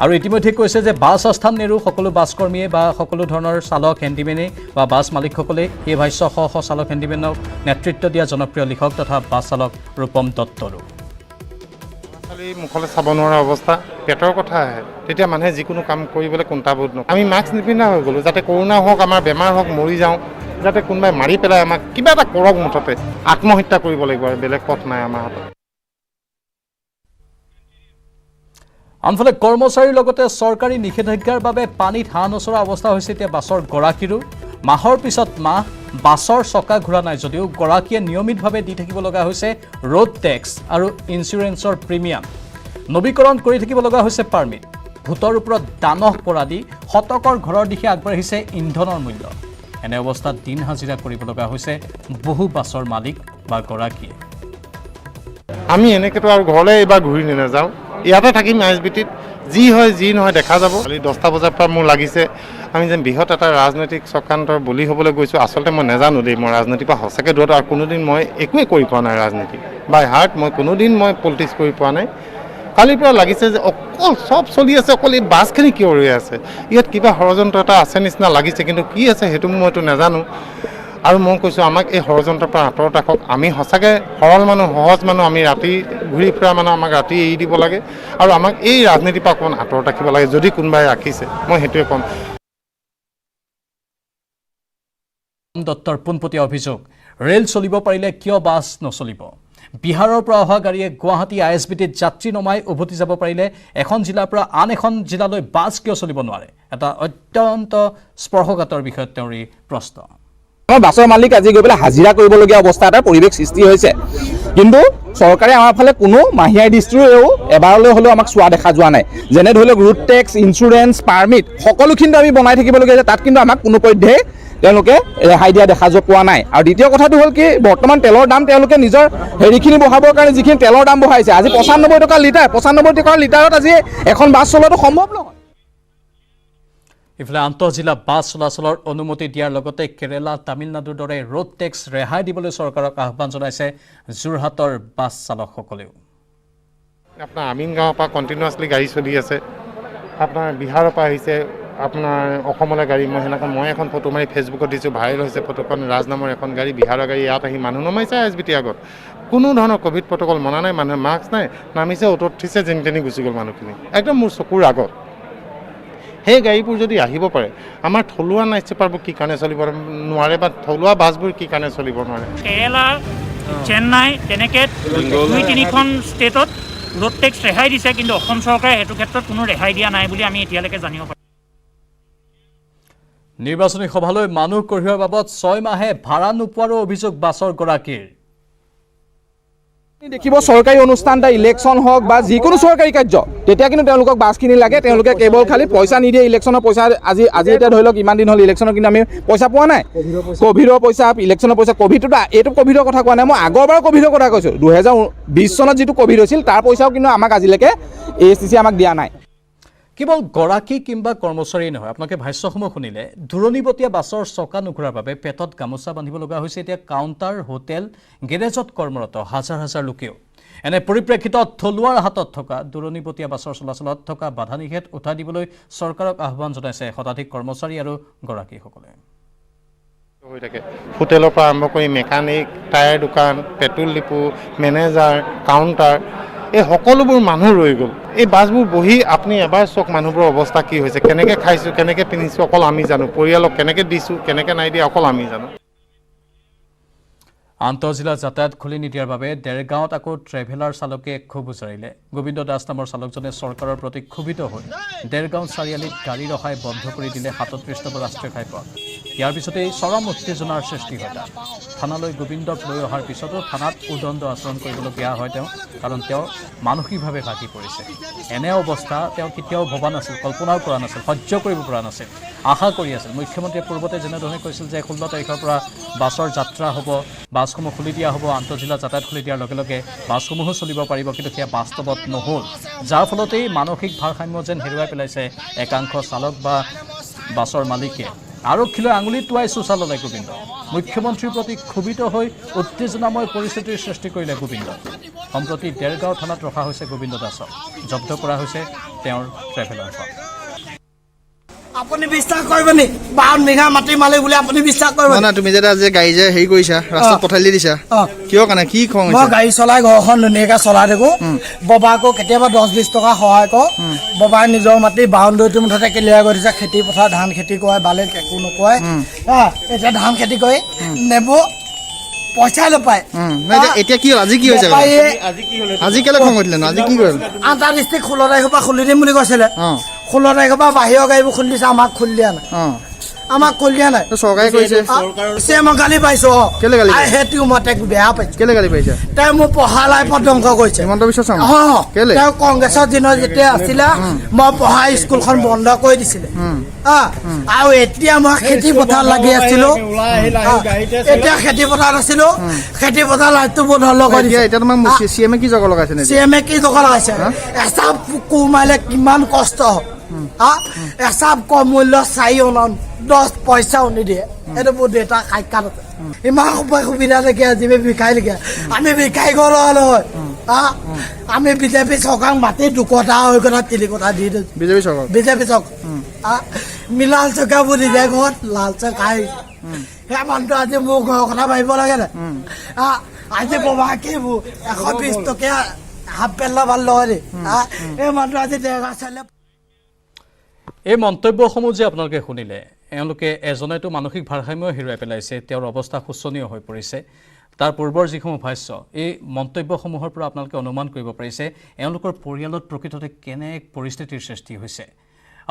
আৰু ইতিমধ্যে কৈছে যে বাছ আস্থান নেৰো, সকলো বাছ কৰ্মীয়ে বা সকলো ধৰণৰ চালক হেণ্ডিমেনে বা বাছ মালিকসকলে এই ভাষ্য শ শ চালক হেণ্ডিমেনক নেতৃত্ব দিয়া জনপ্ৰিয় লিখক তথা বাছ চালক ৰূপম দত্তৰো। মুখলৈ চাব নোৱাৰা অৱস্থা, পেটৰ কথা আহে, তেতিয়া মানুহে যিকোনো কাম কৰিবলৈ কুণ্ঠাবোধ নকৰে। আমি মাস্ক নিপিন্ধা হৈ গ'লোঁ, যাতে কৰোণা হওক, আমাৰ বেমাৰ হওক, মৰি যাওঁ, যাতে কোনোবাই মাৰি পেলাই আমাক কিবা এটা কৰক, মুঠতে আত্মহত্যা কৰিব লাগিব আৰু বেলেগ পথ নাই আমাৰ হাতত। আনফালে কৰ্মচাৰীৰ লগতে চৰকাৰী নিষেধাজ্ঞাৰ বাবে পানীত হাঁহ নচৰা অৱস্থা হৈছে এতিয়া বাছৰ গৰাকীৰো। মাহৰ পিছত মাহ বাছৰ চকা ঘূৰা নাই যদিও গৰাকীয়ে নিয়মিতভাৱে দি থাকিব লগা হৈছে ৰোড টেক্স আৰু ইঞ্চুৰেঞ্চৰ প্ৰিমিয়াম। নৱীকৰণ কৰি থাকিব লগা হৈছে পাৰ্মিট। ভোটৰ ওপৰত দানহ পৰা দি শতকৰ ঘৰৰ দিশে আগবাঢ়িছে ইন্ধনৰ মূল্য। এনে অৱস্থাত দিন হাজিৰা কৰিব লগা হৈছে বহু বাছৰ মালিক বা গৰাকীয়ে। আমি এনেকৈতো আৰু ঘৰলৈ এইবাৰ ঘূৰি নাযাওঁ, ইয়াতে থাকিম ISBTত, যি হয় যি নহয় দেখা যাব। কালি 10টা বজাৰ পৰা মোৰ লাগিছে আমি যেন বৃহৎ এটা ৰাজনৈতিক চক্ৰান্তৰ বলি হ'বলৈ গৈছোঁ। আচলতে মই নাজানো দেই, মই ৰাজনীতিৰ পৰা সঁচাকৈ দূৰত, আৰু কোনোদিন মই একোৱেই কৰি পোৱা নাই ৰাজনীতি বাই হাৰ্ট, মই কোনোদিন মই পলিটিক্স কৰি পোৱা নাই। কালিৰ পৰা লাগিছে যে অকল চব চলি আছে, অকল এই বাছখিনি কিয় ৰৈ আছে, ইয়াত কিবা ষড়যন্ত্ৰ এটা আছে নিচিনা লাগিছে, কিন্তু কি আছে সেইটো মইতো নাজানো। আৰু মই কৈছোঁ আমাক এই ষড়যন্ত্ৰৰ পৰা আঁতৰত ৰাখক। আমি সঁচাকৈ সৰল মানুহ, সহজ মানুহ, আমি ৰাতি ঘূৰি ফুৰা মানুহ, আমাক ৰাতি এৰি দিব লাগে আৰু আমাক এই ৰাজনীতিৰ পৰা অকণমান আঁতৰত ৰাখিব লাগে, যদি কোনোবাই ৰাখিছে, মই সেইটোৱে ক'ম। দত্তৰ পোনপটীয়া অভিযোগ, ৰেল চলিব পাৰিলে কিয় বাছ নচলিব? বিহাৰৰ পৰা অহা গাড়ীয়ে গুৱাহাটী ISBTত যাত্ৰী নমাই উভতি যাব পাৰিলে এখন জিলাৰ পৰা আন এখন জিলালৈ বাছ কিয় চলিব নোৱাৰে? এটা অত্যন্ত স্পৰ্শকাতৰ বিষয়ত তেওঁৰ এই প্ৰশ্ন। আমাৰ বাছৰ মালিক আজি গৈ পেলাই হাজিৰা কৰিবলগীয়া অৱস্থা এটা পৰিৱেশ সৃষ্টি হৈছে, কিন্তু চৰকাৰে আমাৰ ফালে কোনো মাহিয়াই দৃষ্টিৰেও এবাৰলৈ হ'লেও আমাক চোৱা দেখা যোৱা নাই। যেনে ধৰি লওক ৰোড টেক্স, ইঞ্চুৰেঞ্চ, পাৰ্মিট সকলোখিনি আমি বনাই থাকিবলগীয়া হৈছে, তাত কিন্তু আমাক কোনোপধ্যে তেওঁলোকে ৰেহাই দিয়া দেখা পোৱা নাই। আৰু দ্বিতীয় কথাটো হ'ল কি, বৰ্তমান তেলৰ দাম তেওঁলোকে নিজৰ হেৰিখিনি বঢ়াবৰ কাৰণে যিখিনি তেলৰ দাম বঢ়াইছে, আজি 95 টকা লিটাৰ, 95 টকাৰ লিটাৰত আজি এখন বাছ চলোৱাটো সম্ভৱ নহয়। ইফালে আন্তঃজিলা বাছ চলাচলৰ অনুমতি দিয়াৰ লগতে কেৰেলা, তামিলনাডুৰ দৰে ৰোড টেক্স ৰেহাই দিবলৈ চৰকাৰক আহ্বান জনাইছে যোৰহাটৰ বাছ চালকসকলেও। আপোনাৰ আমিন গাঁৱৰ পৰা কণ্টিনিউৱাছলি গাড়ী চলি আছে, আপোনাৰ বিহাৰৰ পৰা আহিছে, আপোনাৰ অসমলৈ গাড়ী। মই সেইদিনাখন এখন ফটো মাৰি ফেচবুকত দিছোঁ, ভাইৰেল হৈছে ফটোখন। ৰাজ নামৰ এখন গাড়ী, বিহাৰৰ গাড়ী, ইয়াত আহি মানুহ নমাইছে ISBT আগত। কোনো ধৰণৰ ক'ভিড প্ৰট'কল মনা নাই, মানুহে মাস্ক নাই, নামিছে, অ'টত উঠিছে, যেনি তেনি গুচি গ'ল মানুহখিনি, একদম মোৰ চকুৰ আগত। সেই গাড়ীবোৰ যদি আহিব পাৰে, আমাৰ থলুৱা নাইট ছুপাৰবোৰ কি কাৰণে চলিব নোৱাৰে বা থলুৱা বাছবোৰ কি কাৰণে চলিব নোৱাৰে? কেৰেলা, চেন্নাই তেনেকৈ 2-3খন ষ্টেটত ৰোড টেক্স ৰেহাই দিছে, কিন্তু অসম চৰকাৰে সেইটো ক্ষেত্ৰত কোনো ৰেহাই দিয়া নাই বুলি আমি এতিয়ালৈকে জানিব পাৰোঁ। নিৰ্বাচনী সভালৈ মানুহ কঢ়িওৱাৰ বাবদ 6 মাহে ভাড়া নোপোৱাৰো অভিযোগ বাছৰ গৰাকীৰ। দেখিব চৰকাৰী অনুষ্ঠান এটা ইলেকশ্যন হওক বা যিকোনো চৰকাৰী কাৰ্য, তেতিয়া কিন্তু তেওঁলোকক বাছখিনি লাগে। তেওঁলোকে কেৱল খালি পইচা নিদিয়ে, ইলেকশ্যনৰ পইচা আজি এতিয়া ধৰি লওক ইমান দিন হ'ল ইলেকশ্যনৰ, কিন্তু আমি পইচা পোৱা নাই। ক'ভিডৰ পইচা, ইলেকশ্যনৰ পইচা, ক'ভিডটো এইটো ক'ভিডৰ কথা কোৱা নাই, মই আগৰবাৰ ক'ভিডৰ কথা কৈছোঁ। 2020 চনত যিটো ক'ভিড হৈছিল তাৰ পইচাও কিন্তু আমাক আজিলৈকে ASTC আমাক দিয়া নাই। কেৱল গৰাকী কিংবা কৰ্মচাৰী নহয়, আপোনালোকে ভাষ্যসমূহ শুনিলে। দূৰণিবতীয়া বাছৰ চকা নুঘূৰাৰ বাবে পেটত গামোচা বান্ধিব লগা হৈছে এতিয়া কাউণ্টাৰ, হোটেল, গেৰেজত কৰ্মৰত হাজাৰ হাজাৰ লোকেও। এনে পৰিপ্ৰেক্ষিতত থলুৱাৰ হাতত থকা দূৰণিবতীয়া বাছৰ চলাচলত থকা বাধা নিষেধ উঠাই দিবলৈ চৰকাৰক আহ্বান জনাইছে শতাধিক কৰ্মচাৰী আৰু গৰাকীসকলে। হৈ থাকে হোটেলৰ পৰা আৰম্ভ কৰি মেকানিক, টায়াৰ দোকান, পেট্ৰল ডিপু, মেনেজাৰ, কাউণ্টাৰ, এই সকলোবোৰ মানুহ ৰৈ গ'ল। এই বাছবোৰ বহি আপুনি এবাৰ চাওক মানুহবোৰৰ অৱস্থা কি হৈছে, কেনেকৈ খাইছোঁ, কেনেকৈ পিন্ধিছোঁ অকল আমি জানো, পৰিয়ালক কেনেকৈ দিছোঁ, কেনেকৈ নাই দিয়া অকল আমি জানো। আন্তঃজিলা যাতায়াত খুলি নিদিয়াৰ বাবে দেৰগাঁৱত আকৌ ট্ৰেভেলাৰ চালকে ক্ষোভ উচ্চাৰিলে। গোবিন্দ দাস নামৰ চালকজনে চৰকাৰৰ প্ৰতি ক্ষোভিত হৈ দেৰগাঁও চাৰিআলিত গাড়ী ৰখাই বন্ধ কৰি দিলে 37 নম্বৰ ৰাষ্ট্ৰীয় ঘাইপথ। ইয়াৰ পিছতেই চৰম উত্তেজনাৰ সৃষ্টি হয়। থানালৈ গোবিন্দক লৈ অহাৰ পিছতো থানাত উদণ্ড আচৰণ কৰিবলগীয়া হয় তেওঁ, কাৰণ তেওঁ মানসিকভাৱে ভাগি পৰিছে। এনে অৱস্থা তেওঁ কেতিয়াও ভবা নাছিল, কল্পনাও কৰা নাছিল, সহ্য কৰিব পৰা নাছিল, আশা কৰি আছিল। মুখ্যমন্ত্ৰীয়ে পূৰ্বতে যেনেধৰণে কৈছিল যে 16 তাৰিখৰ পৰা বাছৰ যাত্ৰা হ'ব, বাছসমূহ খুলি দিয়া হ'ব, আন্তঃজিলা যাতায়াত খুলি দিয়াৰ লগে লগে বাছসমূহো চলিব পাৰিব, কিন্তু সেয়া বাস্তৱত নহ'ল। যাৰ ফলতেই মানসিক ভাৰসাম্য যেন হেৰুৱাই পেলাইছে একাংশ চালক বা বাছৰ মালিকে। আৰক্ষীলৈ আঙুলি টোৱাই চোচাললে গোবিন্দ। মুখ্যমন্ত্ৰীৰ প্ৰতি ক্ষোভিত হৈ উত্তেজনাময় পৰিস্থিতিৰ সৃষ্টি কৰিলে গোবিন্দ। সম্প্ৰতি দেৰগাঁও থানাত ৰখা হৈছে গোবিন্দ দাসক। জব্দ কৰা হৈছে তেওঁৰ ট্ৰেভেলাৰখন। আপুনি বিশ্বাস কৰিব নি? 52 বিঘা মাটি মালিক বুলি আপুনি বিশ্বাস কৰিব না? তুমি যে আজি গাড়ী যে হেৰি কৰিছা, ৰাস্তাত পঠাই দিছা, কিয় কাৰণে, কি খং? মই গাড়ী চলাই ঘৰখন ধুনীয়াকৈ চলাই থাকো, ববাকো কেতিয়াবা 10-20 টকা সহায় কৰো। ববাই নিজৰ মাটি বাউণ্ডেৰীটো মুঠতে ক্লিয়াৰ কৰি দিছে, খেতি পথাৰ ধান খেতি কৰে, বালিত একো নকৰে। এতিয়া ধান খেতি কৰি নেব, পইচাই নাপায়। এতিয়া কি হ'ল? আজি কি হৈছে? আজি কেলে খং উঠিলে? আজি কি কৰিল? 8টা ডিষ্ট্ৰিক্ট 16 তাৰিখৰ পৰা খুলি দিম বুলি কৈছিলে। 16 তাৰিখৰ পৰা বাহিৰৰ গাড়ীবোৰ খুলি দিছে, আমাক খুলি দিয়া নাই। আমাক খুলি দিয়া নাই, চৰকাৰে কৰিছে। মই গালি পাইছো। কেলে গালি? সেইটো মই তাক বেয়া পাইছো। কেলে গালি পাইছে? তেওঁ মোৰ পঢ়া লাইফত ধ্বংস কৰিছে। হিমন্ত বিশ্ব শৰ্মা কেলে? তেওঁ কংগ্ৰেছৰ দিনত যেতিয়া আছিলে, মই পঢ়া স্কুলখন বন্ধ কৰি দিছিলে। আৰু এতিয়া মই খেতি পথাৰ লাগি আছিলো, এতিয়া খেতি পথাৰত আছিলো, খেতি পথাৰ লাইটটো বন্ধ কৰি দিছে। এতিয়া তোমাক CM কি জগৰ লগাইছে? CM কি জগৰ লগাইছে? এচাপ কোৰ মাৰিলে কিমান কষ্ট হয়। এচাপ কম মূল্য 4 অনা 10 পইচাও নিদিয়ে। এইটো মোৰ দেউতা সাক্ষাৎ আছে। ইমান সুবিধা দেখি আজি ভিক্ষাৰী লিখে, আমি ভিক্ষাৰী ঘৰ হয়। আমি বিজেপি চৰকাৰক মাতি 2 কথা 3 কথা দি দিছো। বিজেপি চৰকাৰ মিলাল চকাবোৰ নিজে ঘৰত লাল চক খাই সেই মানুহটো আজি মোৰ ঘৰৰ কথা ভাবিব লাগে নাই? আজি ববা কিবোৰ 120 টকীয়া হাফ পেণ্ট ভাল নহয় দেই। এই মানুহটো আজি ডেৰগাঁও চাইলে। এই মন্তব্যসমূহ যে আপোনালোকে শুনিলে, এওঁলোকে এজনেতো মানসিক ভাৰসাম্য হেৰুৱাই পেলাইছে, তেওঁৰ অৱস্থা শোচনীয় হৈ পৰিছে। তাৰ পূৰ্বৰ যিসমূহ ভাষ্য, এই মন্তব্যসমূহৰ পৰা আপোনালোকে অনুমান কৰিব পাৰিছে এওঁলোকৰ পৰিয়ালত প্ৰকৃততে কেনে এক পৰিস্থিতিৰ সৃষ্টি হৈছে।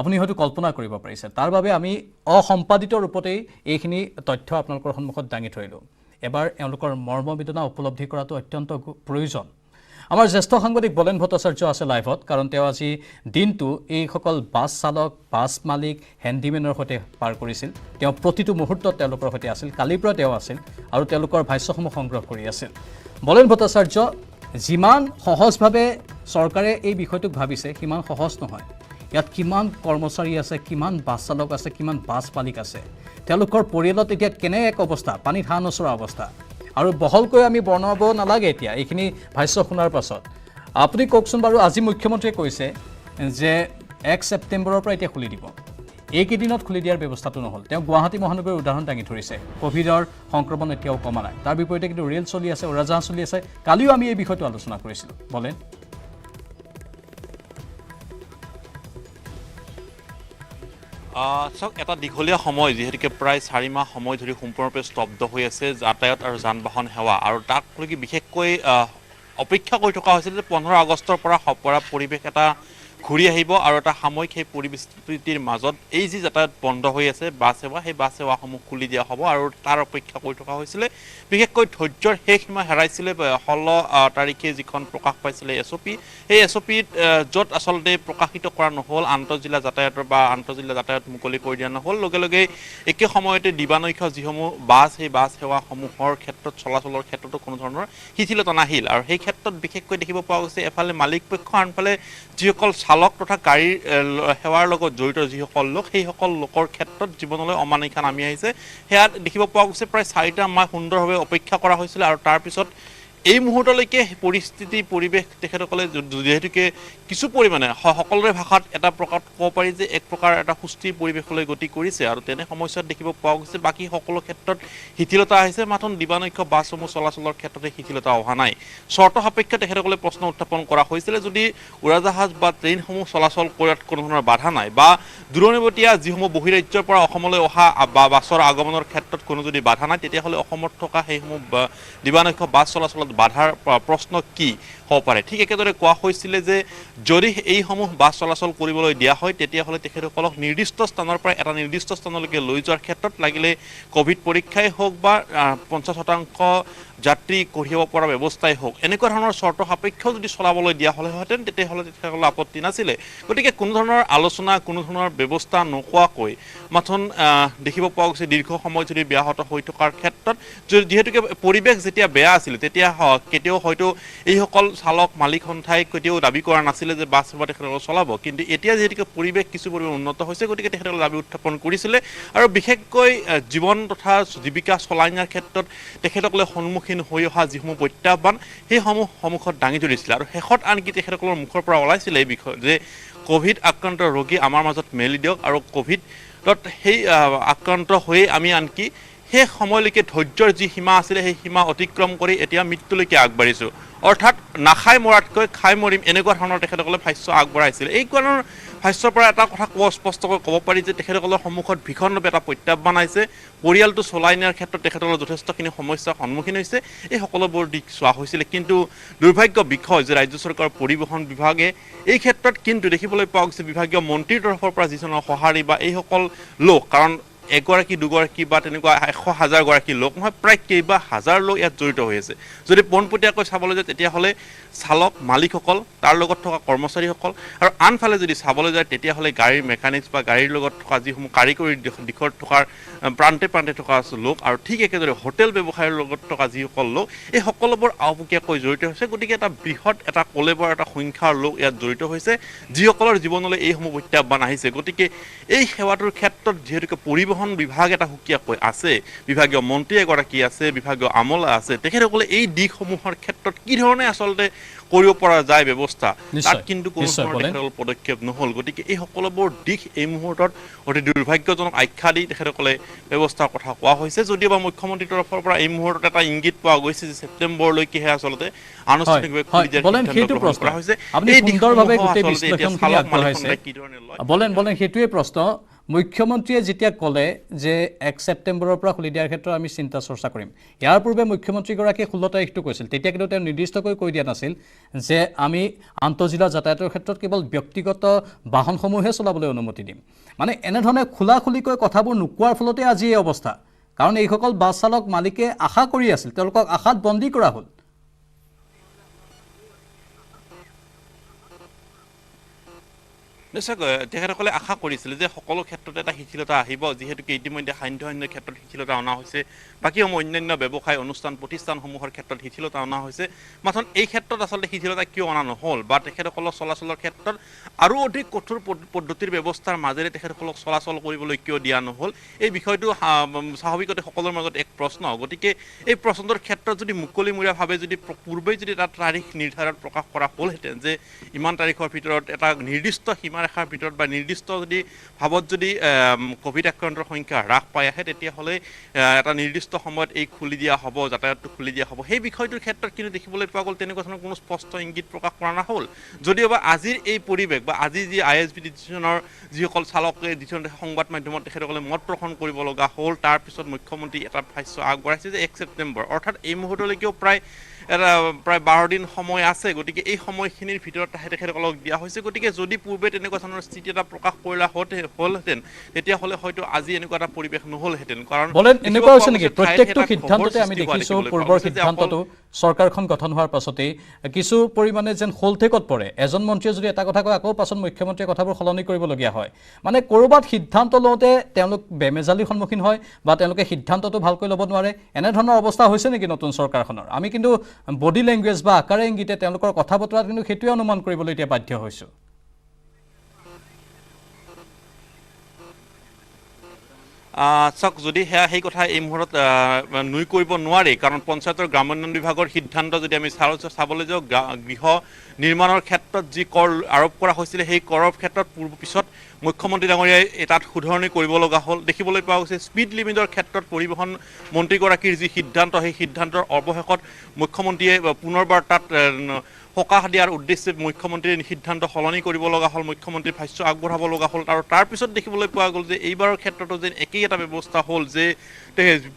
আপুনি হয়তো কল্পনা কৰিব পাৰিছে। তাৰ বাবে আমি অসম্পাদিত ৰূপতেই এইখিনি তথ্য আপোনালোকৰ সন্মুখত দাঙি থৈলোঁ। এবাৰ এওঁলোকৰ মৰ্মবেদনা উপলব্ধি কৰাটো অত্যন্ত প্ৰয়োজন। আমাৰ জ্যেষ্ঠ সাংবাদিক বলেন ভট্টাচাৰ্য আছে লাইভত, কাৰণ তেওঁ আজি দিনটো এইসকল বাছ চালক, বাছ মালিক, হেণ্ডিমেনৰ সৈতে পাৰ কৰিছিল। তেওঁ প্ৰতিটো মুহূৰ্তত তেওঁলোকৰ সৈতে আছিল, কালিৰ পৰা তেওঁ আছিল আৰু তেওঁলোকৰ ভাষ্যসমূহ সংগ্ৰহ কৰি আছিল। বলেন ভট্টাচাৰ্য, যিমান সহজভাৱে চৰকাৰে এই বিষয়টোক ভাবিছে সিমান সহজ নহয়। ইয়াত কিমান কৰ্মচাৰী আছে, কিমান বাছ চালক আছে, কিমান বাছ মালিক আছে, তেওঁলোকৰ পৰিয়ালত এতিয়া কেনে এক অৱস্থা, পানীত হাঁহ নচৰা অৱস্থা। আৰু বহলকৈ আমি বৰ্ণাব নালাগে এতিয়া এইখিনি ভাষ্য শুনাৰ পাছত। আপুনি কওকচোন বাৰু, আজি মুখ্যমন্ত্ৰীয়ে কৈছে যে 1 ছেপ্টেম্বৰৰ পৰা এতিয়া খুলি দিব। এইকেইদিনত খুলি দিয়াৰ ব্যৱস্থাটো নহ'ল। তেওঁ গুৱাহাটী মহানগৰীৰ উদাহৰণ দাঙি ধৰিছে। ক'ভিডৰ সংক্ৰমণ এতিয়াও কমা নাই, তাৰ বিপৰীতে কিন্তু ৰেল চলি আছে, উৰাজাহাজ চলি আছে। কালিও আমি এই বিষয়টো আলোচনা কৰিছিলোঁ। বলেন চাওক, এটা দীঘলীয়া সময় যিহেতুকে প্ৰায় 4 মাহ সময় ধৰি সম্পূৰ্ণৰূপে স্তব্ধ হৈ আছে যাতায়াত আৰু যান বাহন সেৱা, আৰু তাক লৈকে বিশেষকৈ অপেক্ষা কৰি থকা হৈছিল যে 15 আগষ্টৰ পৰা পৰিৱেশ এটা ঘূৰি আহিব আৰু এটা সাময়িক সেই পৰিস্থিতিৰ মাজত এই যি যাতায়াত বন্ধ হৈ আছে বাছ সেৱা সেই বাছ সেৱাসমূহ খুলি দিয়া হ'ব আৰু তাৰ অপেক্ষা কৰি থকা হৈছিলে বিশেষকৈ ধৈৰ্যৰ শেষ সীমা হেৰাইছিলে 16 তাৰিখে যিখন প্ৰকাশ পাইছিলে এছঅপি সেই এছঅপিত য'ত আচলতে প্ৰকাশিত কৰা নহ'ল আন্তঃজিলা যাতায়াতৰ বা আন্তঃজিলা যাতায়াত মুকলি কৰি দিয়া নহ'ল লগে লগে একে সময়তে দিবানৈশ যিসমূহ বাছ সেই বাছ সেৱাসমূহৰ ক্ষেত্ৰত চলাচলৰ ক্ষেত্ৰতো কোনো ধৰণৰ শিথিলতা নাহিল আৰু সেই ক্ষেত্ৰত বিশেষকৈ দেখিব পোৱা গৈছে এফালে মালিক পক্ষ আনফালে যিসকল চালক তথা গাড়ীৰ সেৱাৰ লগত জড়িত যিসকল লোক সেইসকল লোকৰ ক্ষেত্ৰত জীৱনলৈ অমানিশা নামি আহিছে সেয়া দেখিব পোৱা গৈছে প্ৰায় 4টা মাহ সুন্দৰভাৱে অপেক্ষা কৰা হৈছিল আৰু তাৰপিছত এই মুহূৰ্তলৈকে পৰিৱেশ তেখেতসকলে যিহেতুকে কিছু পৰিমাণে সকলোৰে ভাষাত এটা প্ৰকাৰ ক'ব পাৰি যে এক প্ৰকাৰ এটা সুস্থিৰ পৰিৱেশলৈ গতি কৰিছে আৰু তেনে সমস্যাত দেখিব পোৱা গৈছে বাকী সকলো ক্ষেত্ৰত শিথিলতা আহিছে মাথোন দিবানৈশ বাছসমূহ চলাচলৰ ক্ষেত্ৰতে শিথিলতা অহা নাই চৰ্ত সাপেক্ষে তেখেতসকলে প্ৰশ্ন উত্থাপন কৰা হৈছিলে যদি উৰাজাহাজ বা ট্ৰেইনসমূহ চলাচল কৰাত কোনো ধৰণৰ বাধা নাই বা দূৰণিবতীয়া যিসমূহ বহিৰাজ্যৰ পৰা অসমলৈ অহা বা বাছৰ আগমনৰ ক্ষেত্ৰত কোনো যদি বাধা নাই তেতিয়াহ'লে অসমত থকা সেইসমূহ দিবানৈশ বাছ চলাচলত বাধাৰ প্ৰশ্ন কি হ'ব পাৰে ঠিক একেদৰে কোৱা হৈছিলে যে যদি এইসমূহ বাছ চলাচল কৰিবলৈ দিয়া হয় তেতিয়াহ'লে তেখেতসকলক নিৰ্দিষ্ট স্থানৰ পৰা এটা নিৰ্দিষ্ট স্থানলৈকে লৈ যোৱাৰ ক্ষেত্ৰত লাগিলে ক'ভিড পৰীক্ষাই হওক বা 50% যাত্ৰী কঢ়িয়াব পৰা ব্যৱস্থাই হওক এনেকুৱা ধৰণৰ চৰ্ত সাপেক্ষেও যদি চলাবলৈ দিয়া হ'লেহেঁতেন তেতিয়াহ'লে তেখেতসকলৰ আপত্তি নাছিলে গতিকে কোনো ধৰণৰ আলোচনা কোনো ধৰণৰ ব্যৱস্থা নোকোৱাকৈ মাথোন দেখিব পোৱা গৈছে দীৰ্ঘ সময় যদি ব্যাহত হৈ থকাৰ ক্ষেত্ৰত যিহেতুকে পৰিৱেশ যেতিয়া বেয়া আছিল তেতিয়া কেতিয়াও হয়তো এইসকল চালক মালিক সন্থাই কেতিয়াও দাবী কৰা নাছিলে যে বাছ সেৱা তেখেতসকলে চলাব কিন্তু এতিয়া যিহেতুকে পৰিৱেশ কিছু পৰিমাণে উন্নত হৈছে গতিকে তেখেতসকলে দাবী উত্থাপন কৰিছিলে আৰু বিশেষকৈ জীৱন তথা জীৱিকা চলাই নিয়াৰ ক্ষেত্ৰত তেখেতসকলে সন্মুখীন হৈ অহা যিসমূহ প্ৰত্যাহ্বান সেইসমূহ সন্মুখত দাঙি ধৰিছিলে আৰু শেষত আনকি তেখেতসকলৰ মুখৰ পৰা ওলাইছিলে এই বিষয়ে যে ক'ভিড আক্ৰান্ত ৰোগী আমাৰ মাজত মেলি দিয়ক আৰু ক'ভিডত সেই আক্ৰান্ত হৈয়ে আমি আনকি সেই সময়লৈকে ধৈৰ্যৰ যি সীমা আছিলে সেই সীমা অতিক্ৰম কৰি এতিয়া মৃত্যুলৈকে আগবাঢ়িছোঁ অৰ্থাৎ নাখাই মৰাতকৈ খাই মৰিম এনেকুৱা ধৰণৰ তেখেতসকলে ভাষ্য আগবঢ়াইছিল এই ধৰণৰ ভাষ্যৰ পৰা এটা কথা স্পষ্টকৈ ক'ব পাৰি যে তেখেতসকলৰ সন্মুখত ভীষণভাৱে এটা প্ৰত্যাহ্বান আহিছে পৰিয়ালটো চলাই নিয়াৰ ক্ষেত্ৰত তেখেতসকলৰ যথেষ্টখিনি সমস্যাৰ সন্মুখীন হৈছে এই সকলোবোৰ দিশ চোৱা হৈছিলে কিন্তু দুৰ্ভাগ্য বিষয় যে ৰাজ্য চৰকাৰৰ পৰিবহণ বিভাগে এই ক্ষেত্ৰত কিন্তু দেখিবলৈ পোৱা গৈছে বিভাগীয় মন্ত্ৰীৰ তৰফৰ পৰা যিজনৰ সঁহাৰি বা এইসকল লোক কাৰণ এগৰাকী দুগৰাকী বা তেনেকুৱা 100,000 গৰাকী লোক নহয় প্ৰায় কেইবা হাজাৰ লোক ইয়াত জড়িত হৈ আছে যদি পোনপটীয়াকৈ চাবলৈ যায় তেতিয়াহ'লে চালক মালিকসকল তাৰ লগত থকা কৰ্মচাৰীসকল আৰু আনফালে যদি চাবলৈ যায় তেতিয়াহ'লে গাড়ীৰ মেকানিক্স বা গাড়ীৰ লগত থকা যিসমূহ কাৰিকৰী দিশত থকাৰ প্ৰান্তে প্ৰান্তে থকা লোক আৰু ঠিক একেদৰে হোটেল ব্যৱসায়ৰ লগত থকা যিসকল লোক এই সকলোবোৰ আওপকীয়াকৈ জড়িত হৈছে গতিকে এটা বৃহৎ এটা কলেবৰ এটা সংখ্যাৰ লোক ইয়াত জড়িত হৈছে যিসকলৰ জীৱনলৈ এইসমূহ প্ৰত্যাহ্বান আহিছে গতিকে এই সেৱাটোৰ ক্ষেত্ৰত যিহেতুকে পৰিবহণ বিভাগ এটা সুকীয়াকৈ আছে বিভাগীয় মন্ত্ৰী এগৰাকী আছে বিভাগীয় আমলা আছে তেখেতসকলে এই দিশসমূহৰ ক্ষেত্ৰত কি ধৰণে আচলতে কৰিব পৰা যায় ব্যৱস্থা তাত কিন্তু কোনো ধৰণৰ পদক্ষেপ নহ'ল গতিকে এই সকলোবোৰ দিশ এই মুহূৰ্তত অতি দুৰ্ভাগ্যজনক আখ্যা দি তেখেতসকলে ব্যৱস্থাৰ কথা কোৱা হৈছে যদিও বা মুখ্যমন্ত্ৰীৰ তৰফৰ পৰা এই মুহূৰ্তত এটা ইংগিত পোৱা গৈছে যে ছেপ্টেম্বৰলৈকেহে আচলতে আনুষ্ঠানিকভাৱে খুলি দিয়াৰ সিদ্ধান্ত গ্ৰহণ কৰা হৈছে এই বলেন সেইটোৱে প্ৰশ্ন মুখ্যমন্ত্ৰীয়ে যেতিয়া ক'লে যে 1 ছেপ্টেম্বৰৰ পৰা খুলি দিয়াৰ ক্ষেত্ৰত আমি চিন্তা চৰ্চা কৰিম ইয়াৰ পূৰ্বে মুখ্যমন্ত্ৰীগৰাকীয়ে 16 তাৰিখটো কৈছিল তেতিয়া কিন্তু তেওঁ নিৰ্দিষ্টকৈ কৈ দিয়া নাছিল যে আমি আন্তঃজিলা যাতায়াতৰ ক্ষেত্ৰত কেৱল ব্যক্তিগত বাহনসমূহে চলাবলৈ অনুমতি দিম মানে এনেধৰণে খোলাখুলিকৈ কথাবোৰ নোকোৱাৰ ফলতে আজি এই অৱস্থা কাৰণ এইসকল বাছ চালক মালিকে আশা কৰি আছিল তেওঁলোকক আশাত বন্দী কৰা হ'ল নিশ্চয়কৈ তেখেতসকলে আশা কৰিছিলে যে সকলো ক্ষেত্ৰতে এটা শিথিলতা আহিব যিহেতুকে ইতিমধ্যে সান্ধ্য ক্ষেত্ৰত শিথিলতা অনা হৈছে বাকী অন্যান্য ব্যৱসায় অনুষ্ঠান প্ৰতিষ্ঠানসমূহৰ ক্ষেত্ৰত শিথিলতা অনা হৈছে মাথোন এই ক্ষেত্ৰত আচলতে শিথিলতা কিয় অনা নহ'ল বা তেখেতসকলৰ চলাচলৰ ক্ষেত্ৰত আৰু অধিক কঠোৰ পদ্ধতিৰ ব্যৱস্থাৰ মাজেৰে তেখেতসকলক চলাচল কৰিবলৈ কিয় দিয়া নহ'ল এই বিষয়টো স্বাভাৱিকতে সকলোৰে মাজত এক প্ৰশ্ন গতিকে এই প্ৰশ্নটোৰ ক্ষেত্ৰত যদি মুকলিমূৰীয়াভাৱে যদি পূৰ্বেই যদি এটা তাৰিখ নিৰ্ধাৰণ প্ৰকাশ কৰা হ'লহেঁতেন যে ইমান তাৰিখৰ ভিতৰত এটা নিৰ্দিষ্ট সীমাৰেখাৰ ভিতৰত বা নিৰ্দিষ্ট যদি ভাৱত যদি ক'ভিড আক্ৰান্তৰ সংখ্যা হ্ৰাস পাই আহে তেতিয়াহ'লে এটা নিৰ্দিষ্ট সময়ত এই খুলি দিয়া হ'ব যাতায়াতটো খুলি দিয়া হ'ব সেই বিষয়টোৰ ক্ষেত্ৰত কিন্তু দেখিবলৈ পোৱা গ'ল তেনেকুৱা ধৰণৰ কোনো স্পষ্ট ইংগিত প্ৰকাশ কৰা নহ'ল যদিওবা আজিৰ এই পৰিৱেশ বা আজি যি ISB ডিভিজনৰ যিসকল চালকে ডিভিজন সংবাদ মাধ্যমত তেখেতসকলে মত পোষণ কৰিব লগা হ'ল তাৰপিছত মুখ্যমন্ত্ৰী এটা ভাষ্য আগবঢ়াইছে যে 1 ছেপ্টেম্বৰ অৰ্থাৎ এই মুহূৰ্তলৈকেও প্ৰায় এটা প্ৰায় 12 দিন সময় আছে গতিকে এই সময়খিনিৰ ভিতৰত তেখেতসকলক দিয়া হৈছে গতিকে যদি পূৰ্বে তেনেকুৱা ধৰণৰ স্থিতি এটা প্ৰকাশ কৰিলা হ'লহেঁতেন তেতিয়াহ'লে হয়তো আজি এনেকুৱা এটা পৰিৱেশ নহ'লহেঁতেন কাৰণ বলেন এনেকুৱা হৈছে নেকি প্ৰত্যেকটো সিদ্ধান্ততে আমি দেখিছোঁ পূৰ্বৰ সিদ্ধান্তটো চৰকাৰখন গঠন হোৱাৰ পাছতেই কিছু পৰিমাণে যেন শোলঠেকত পৰে এজন মন্ত্ৰীয়ে যদি এটা কথা কয় আকৌ পাছত মুখ্যমন্ত্ৰীয়ে কথাবোৰ সলনি কৰিবলগীয়া হয় মানে ক'ৰবাত সিদ্ধান্ত লওঁতে তেওঁলোক বেমেজালিৰ সন্মুখীন হয় বা তেওঁলোকে সিদ্ধান্তটো ভালকৈ ল'ব নোৱাৰে এনেধৰণৰ অৱস্থা হৈছে নেকি নতুন চৰকাৰখনৰ আমি কিন্তু বডি লেংগুৱেজ বা আকাৰে ইংগিতে তেওঁলোকৰ কথা বতৰাত কিন্তু সেইটোৱে অনুমান কৰিবলৈ এতিয়া বাধ্য হৈছোঁ চাওক যদি সেই কথা এই মুহূৰ্তত নুই কৰিব নোৱাৰে কাৰণ পঞ্চায়তৰ গ্ৰামোন্নয়ন বিভাগৰ সিদ্ধান্ত যদি আমি চাবলৈ যাওঁ গৃহ নিৰ্মাণৰ ক্ষেত্ৰত যি কৰ আৰোপ কৰা হৈছিলে সেই কৰৰ ক্ষেত্ৰত পিছত মুখ্যমন্ত্ৰী ডাঙৰীয়াই তাত শুধৰণি কৰিব লগা হ'ল দেখিবলৈ পোৱা গৈছে স্পীড লিমিটৰ ক্ষেত্ৰত পৰিবহণ মন্ত্ৰীগৰাকীৰ যি সিদ্ধান্ত সেই সিদ্ধান্তৰ অৱশেষত মুখ্যমন্ত্ৰীয়ে পুনৰবাৰ তাত সকাহ দিয়াৰ উদ্দেশ্যে মুখ্যমন্ত্ৰীৰ সিদ্ধান্ত সলনি কৰিব লগা হ'ল মুখ্যমন্ত্ৰীৰ ভাষ্য আগবঢ়াব লগা হ'ল আৰু তাৰপিছত দেখিবলৈ পোৱা গ'ল যে এইবাৰৰ ক্ষেত্ৰতো যেন একেই এটা ব্যৱস্থা হ'ল যে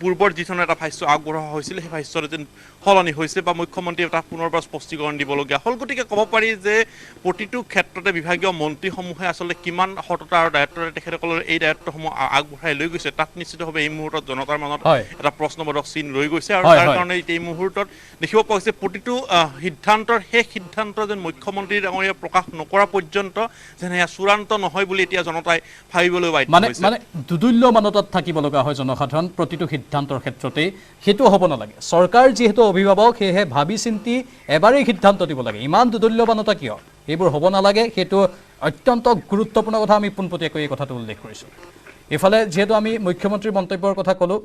পূৰ্বৰ যিধৰণৰ এটা ভাষ্য আগবঢ়োৱা হৈছিলে সেই ভাষ্যটো যেন সলনি হৈছে বা মুখ্যমন্ত্ৰীয়ে তাত পুনৰবাৰ স্পষ্টীকৰণ দিবলগীয়া হ'ল গতিকে ক'ব পাৰি যে প্ৰতিটো ক্ষেত্ৰতে বিভাগীয় মন্ত্ৰীসমূহে আচলতে কিমান সততা আৰু দায়িত্বৰে তেখেতসকলৰ এই দায়িত্বসমূহ আগবঢ়াই লৈ গৈছে তাত নিশ্চিতভাৱে এই মুহূৰ্তত জনতাৰ মাজত এটা প্ৰশ্নবোধক চিন ৰৈ গৈছে আৰু তাৰ কাৰণে এই মুহূৰ্তত দেখিব পোৱা গৈছে প্ৰতিটো সিদ্ধান্তৰ শেষ সিদ্ধান্ত যেন মুখ্যমন্ত্ৰী ডাঙৰীয়া প্ৰকাশ নকৰা পৰ্যন্ত যেন এয়া চূড়ান্ত নহয় বুলি এতিয়া জনতাই ভাবিবলৈ বাধ্য হৈছে মানে দুদুল্য মানতাত থাকিব লগা হয় জনসাধাৰণ প্ৰতিটো সিদ্ধান্তৰ ক্ষেত্ৰতেই সেইটো হ'ব নালাগে চৰকাৰ যিহেতু অভিভাৱক সেয়েহে ভাবি চিন্তি এবাৰেই সিদ্ধান্ত দিব লাগে ইমান দুদুল্য মানতা কিয় এইবোৰ হ'ব নালাগে সেইটো অত্যন্ত গুৰুত্বপূৰ্ণ কথা আমি পোনপটীয়াকৈ এই কথাটো উল্লেখ কৰিছোঁ ইফালে যেহেতু আমি মুখ্যমন্ত্ৰীৰ মন্তব্যৰ কথা ক'লোঁ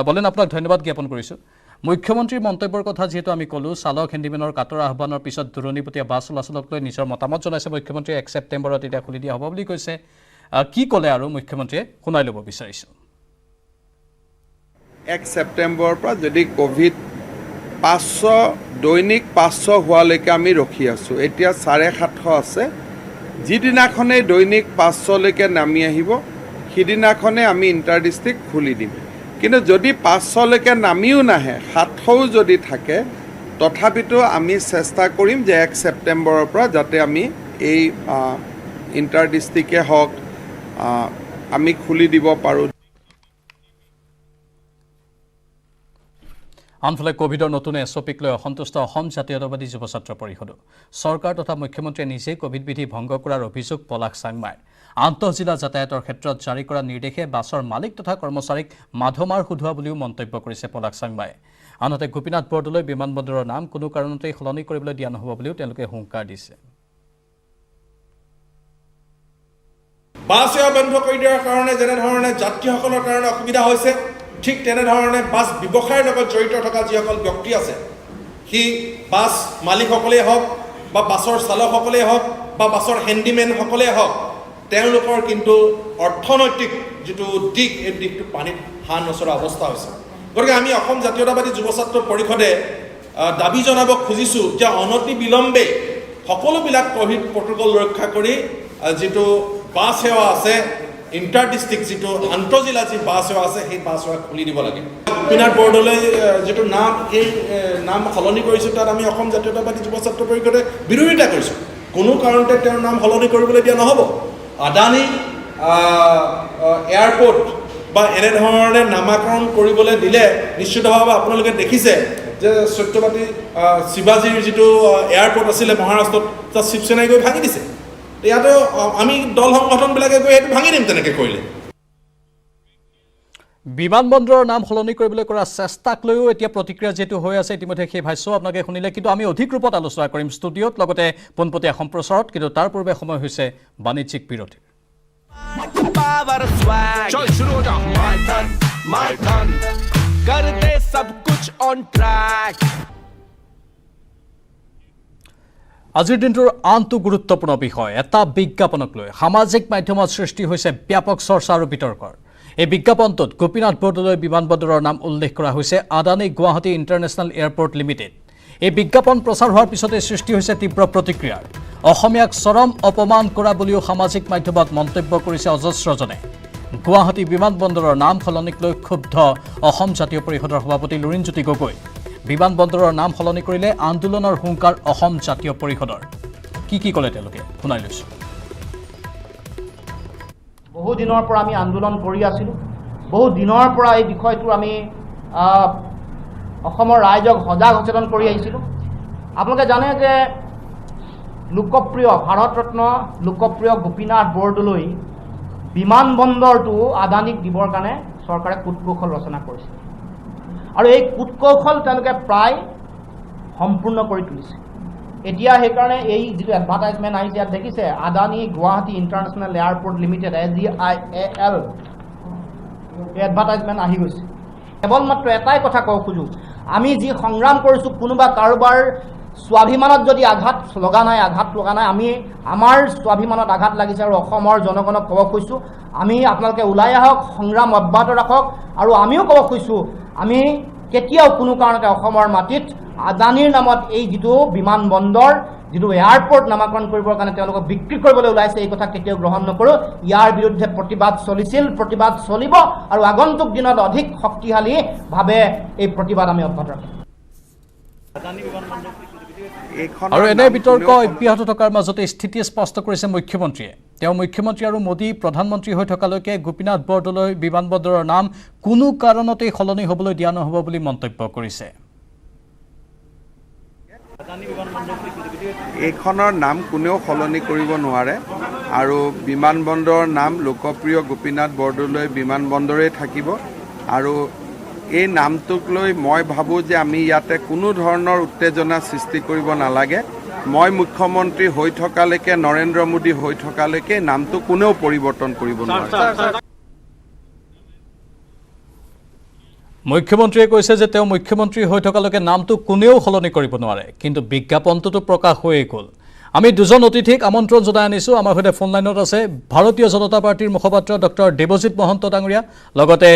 বলেন আপোনাক ধন্যবাদ জ্ঞাপন কৰিছোঁ মুখ্যমন্ত্ৰীৰ মন্তব্যৰ কথা যেহেতু আমি ক'লোঁ চালক হেণ্ডিমেনৰ কাটৰ আহ্বানৰ পিছত দূৰণিবতীয়া বাছ চলাচলক লৈ নিজৰ মতামত জনাইছে মুখ্যমন্ত্ৰীয়ে 1 ছেপ্টেম্বৰত এতিয়া খুলি দিয়া হ'ব বুলি কৈছে কি ক'লে আৰু মুখ্যমন্ত্ৰীয়ে শুনাই ল'ব বিচাৰিছোঁ 1 ছেপ্টেম্বৰৰ পৰা যদি কোভিড 500 দৈনিক 500 হোৱালৈকে আমি ৰখি আছোঁ এতিয়া 750 আছে যিদিনাখনে দৈনিক 500লৈকে নামি আহিব সিদিনাখনে আমি ইণ্টাৰ ডিষ্ট্ৰিক্ট খুলি দিম কিন্তু যদি 500লৈকে নামিও নাহে 700ও যদি থাকে তথাপিতো আমি চেষ্টা কৰিম যে 1 ছেপ্টেম্বৰৰ পৰা যাতে আমি এই ইণ্টাৰ ডিষ্ট্ৰিক্টে হওক আমি খুলি দিব পাৰোঁ আনফালে কোভিডৰ নতুন এছঅপিক লৈ অসন্তুষ্ট অসম জাতীয়তাবাদী যুৱ ছাত্ৰ পৰিষদো চৰকাৰ তথা মুখ্যমন্ত্ৰীয়ে নিজেই কোভিড বিধি ভংগ কৰাৰ অভিযোগ পলাশ চাংমাইৰ আন্তঃজিলা যাতায়াতৰ ক্ষেত্ৰত জাৰি কৰা নিৰ্দেশে বাছৰ মালিক তথা কৰ্মচাৰীক মাধমাৰ সোধোৱা বুলিও মন্তব্য কৰিছে পলাশ চাংমাই আনহাতে গোপীনাথ বৰদলৈ বিমানবন্দৰৰ নাম কোনো কাৰণতেই সলনি কৰিবলৈ দিয়া নহ'ব বুলিও তেওঁলোকে হুংকাৰ দিছে বাছ সেৱা বন্ধ কৰি দিয়াৰ কাৰণে যেনেধৰণে যাত্ৰীসকলৰ কাৰণে অসুবিধা হৈছে ঠিক তেনেধৰণে বাছ ব্যৱসায়ৰ লগত জড়িত থকা যিসকল ব্যক্তি আছে সি বাছ মালিকসকলেই হওক বা বাছৰ চালকসকলেই হওক বা বাছৰ হেণ্ডিমেনসকলেই হওক তেওঁলোকৰ কিন্তু অৰ্থনৈতিক যিটো দিশ এই দিশটো পানীত হাঁহ নচৰা অৱস্থা হৈছে গতিকে আমি অসম জাতীয়তাবাদী যুৱ ছাত্ৰ পৰিষদে দাবী জনাব খুজিছোঁ যে অনতি বিলম্বে সকলোবিলাক কোভিড প্ৰট'কল ৰক্ষা কৰি যিটো বাছ সেৱা আছে ইণ্টাৰ ডিষ্ট্ৰিক্ট যিটো আন্তঃজিলা যি বাছ সেৱা আছে সেই বাছ সেৱা খুলি দিব লাগে গোপীনাথ বৰদলৈ যিটো নাম এই নাম সলনি কৰিছোঁ তাত আমি অসম জাতীয়তাবাদী যুৱ ছাত্ৰ পৰিষদে বিৰোধিতা কৰিছোঁ কোনো কাৰণতে তেওঁৰ নাম সলনি কৰিবলৈ দিয়া নহ'ব আদানী এয়াৰপৰ্ট বা এনেধৰণে নামাকৰণ কৰিবলৈ দিলে নিশ্চিতভাৱে আপোনালোকে দেখিছে যে সত্যবাদী শিৱাজীৰ যিটো এয়াৰপৰ্ট আছিলে মহাৰাষ্ট্ৰত তাত শিৱসেনাই গৈ ভাঙি দিছে ইয়াতো আমি দল সংগঠনবিলাকে গৈ সেইটো ভাঙি দিম তেনেকৈ কৰিলে বিমানবন্দৰৰ নাম সলনি কৰিবলৈ কৰা চেষ্টাক লৈও এতিয়া প্ৰতিক্ৰিয়া যেটো হৈ আছে ইতিমধ্যে সেই ভাষ্য আপোনালোকে শুনিলে কিন্তু আমি অধিক ৰূপত আলোচনা কৰিম ষ্টুডিঅ'ত লগতে পোনপটীয়া সম্প্ৰচাৰত কিন্তু তাৰ পূৰ্বে সময় হৈছে বাণিজ্যিক বিৰতিৰ আজিৰ দিনটোৰ আনটো গুৰুত্বপূৰ্ণ বিষয় এটা বিজ্ঞাপনক লৈ সামাজিক মাধ্যমত সৃষ্টি হৈছে ব্যাপক চৰ্চা আৰু বিতৰ্কৰ এই বিজ্ঞাপনটোত গোপীনাথ বৰদলৈ বিমানবন্দৰৰ নাম উল্লেখ কৰা হৈছে Adani Guwahati international airport limited এই বিজ্ঞাপন প্ৰচাৰ হোৱাৰ পিছতে সৃষ্টি হৈছে তীব্ৰ প্ৰতিক্ৰিয়াৰ অসমীয়াক চৰম অপমান কৰা বুলিও সামাজিক মাধ্যমত মন্তব্য কৰিছে অজস্ৰজনে গুৱাহাটী বিমানবন্দৰৰ নাম সলনিক লৈ ক্ষুব্ধ অসম জাতীয় পৰিষদৰ সভাপতি লুৰিণজ্যোতি গগৈ বিমানবন্দৰৰ নাম সলনি কৰিলে আন্দোলনৰ হুংকাৰ অসম জাতীয় পৰিষদৰ কি ক'লে তেওঁলোকে শুনাই লৈছোঁ। বহু দিনৰ পৰা আমি আন্দোলন কৰি আছিলোঁ, বহু দিনৰ পৰা এই বিষয়টো আমি অসমৰ ৰাইজক সজাগ সচেতন কৰি আহিছিলোঁ। আপোনালোকে জানে যে লোকপ্ৰিয় ভাৰতৰত্ন লোকপ্ৰিয় গোপীনাথ বৰদলৈ বিমানবন্দৰটো আদানীক দিবৰ কাৰণে চৰকাৰে কূটকৌশল ৰচনা কৰিছে আৰু এই কূটকৌশল তেওঁলোকে প্ৰায় সম্পূৰ্ণ কৰি তুলিছে। এতিয়া সেইকাৰণে এই যিটো এডভাৰটাইজমেণ্ট আহিছে ইয়াত দেখিছে Adani Guwahati international airport limited AGIAL এই এডভাৰটাইজমেণ্ট আহি গৈছে। কেৱল মাত্ৰ এটাই কথা ক'ব খোজোঁ, আমি যি সংগ্ৰাম কৰিছোঁ কোনোবা কাৰোবাৰ স্বাভিমানত যদি আঘাত লগা নাই আমি আমাৰ স্বাভিমানত আঘাত লাগিছে আৰু অসমৰ জনগণক ক'ব খুজিছোঁ আমি আপোনালোকে ওলাই আহক, সংগ্ৰাম অব্যাহত ৰাখক আৰু আমিও ক'ব খুজিছোঁ আমি কেতিয়াও কোনো কাৰণতে অসমৰ মাটিত আদানীৰ নামত এই যিটো বিমানবন্দৰ যিটো এয়াৰপৰ্ট নামাকৰণ কৰিবৰ কাৰণে তেওঁলোকক বিক্ৰী কৰিবলৈ ওলাইছে এই কথা কেতিয়াও গ্ৰহণ নকৰোঁ। ইয়াৰ বিৰুদ্ধে প্ৰতিবাদ চলিছিল, প্ৰতিবাদ চলিব আৰু আগন্তুক দিনত অধিক শক্তিশালীভাৱে এই প্ৰতিবাদ আমি অব্যাহত ৰাখিম। আৰু এনে বিতৰ্ক অব্যাহত থকাৰ মাজতে স্থিতি স্পষ্ট কৰিছে মুখ্যমন্ত্ৰীয়ে। তেওঁ মুখ্যমন্ত্ৰী আৰু মোদী প্ৰধানমন্ত্ৰী হৈ থকালৈকে গোপীনাথ বৰদলৈ বিমানবন্দৰৰ নাম কোনো কাৰণতেই সলনি হ'বলৈ দিয়া নহ'ব বুলি মন্তব্য কৰিছে। এইখনৰ নাম কোনেও সলনি কৰিব নোৱাৰে আৰু বিমানবন্দৰৰ নাম লোকপ্ৰিয় গোপীনাথ বৰদলৈ বিমানবন্দৰেই থাকিব আৰু এই নামটোক লৈ মই ভাবোঁ যে আমি ইয়াতে কোনো ধৰণৰ উত্তেজনা সৃষ্টি কৰিব নালাগে। মই মুখ্যমন্ত্ৰী হৈ থকালৈকে, নৰেন্দ্ৰ মোদী হৈ থকালৈকে নামটো কোনেও পৰিৱৰ্তন কৰিব নোৱাৰে। মুখ্যমন্ত্ৰীয়ে কৈছে যে তেওঁ মুখ্যমন্ত্ৰী হৈ থকালৈকে নামটো কোনেও সলনি কৰিব নোৱাৰে, কিন্তু বিজ্ঞাপনটোতো প্ৰকাশ হৈয়ে গ'ল। আমি দুজন অতিথিক আমন্ত্ৰণ জনাই আনিছোঁ। আমাৰ সৈতে ফোন লাইনত আছে ভাৰতীয় জনতা পাৰ্টীৰ মুখপাত্ৰ ডক্টৰ দেৱজিৎ মহন্ত ডাঙৰীয়া, লগতে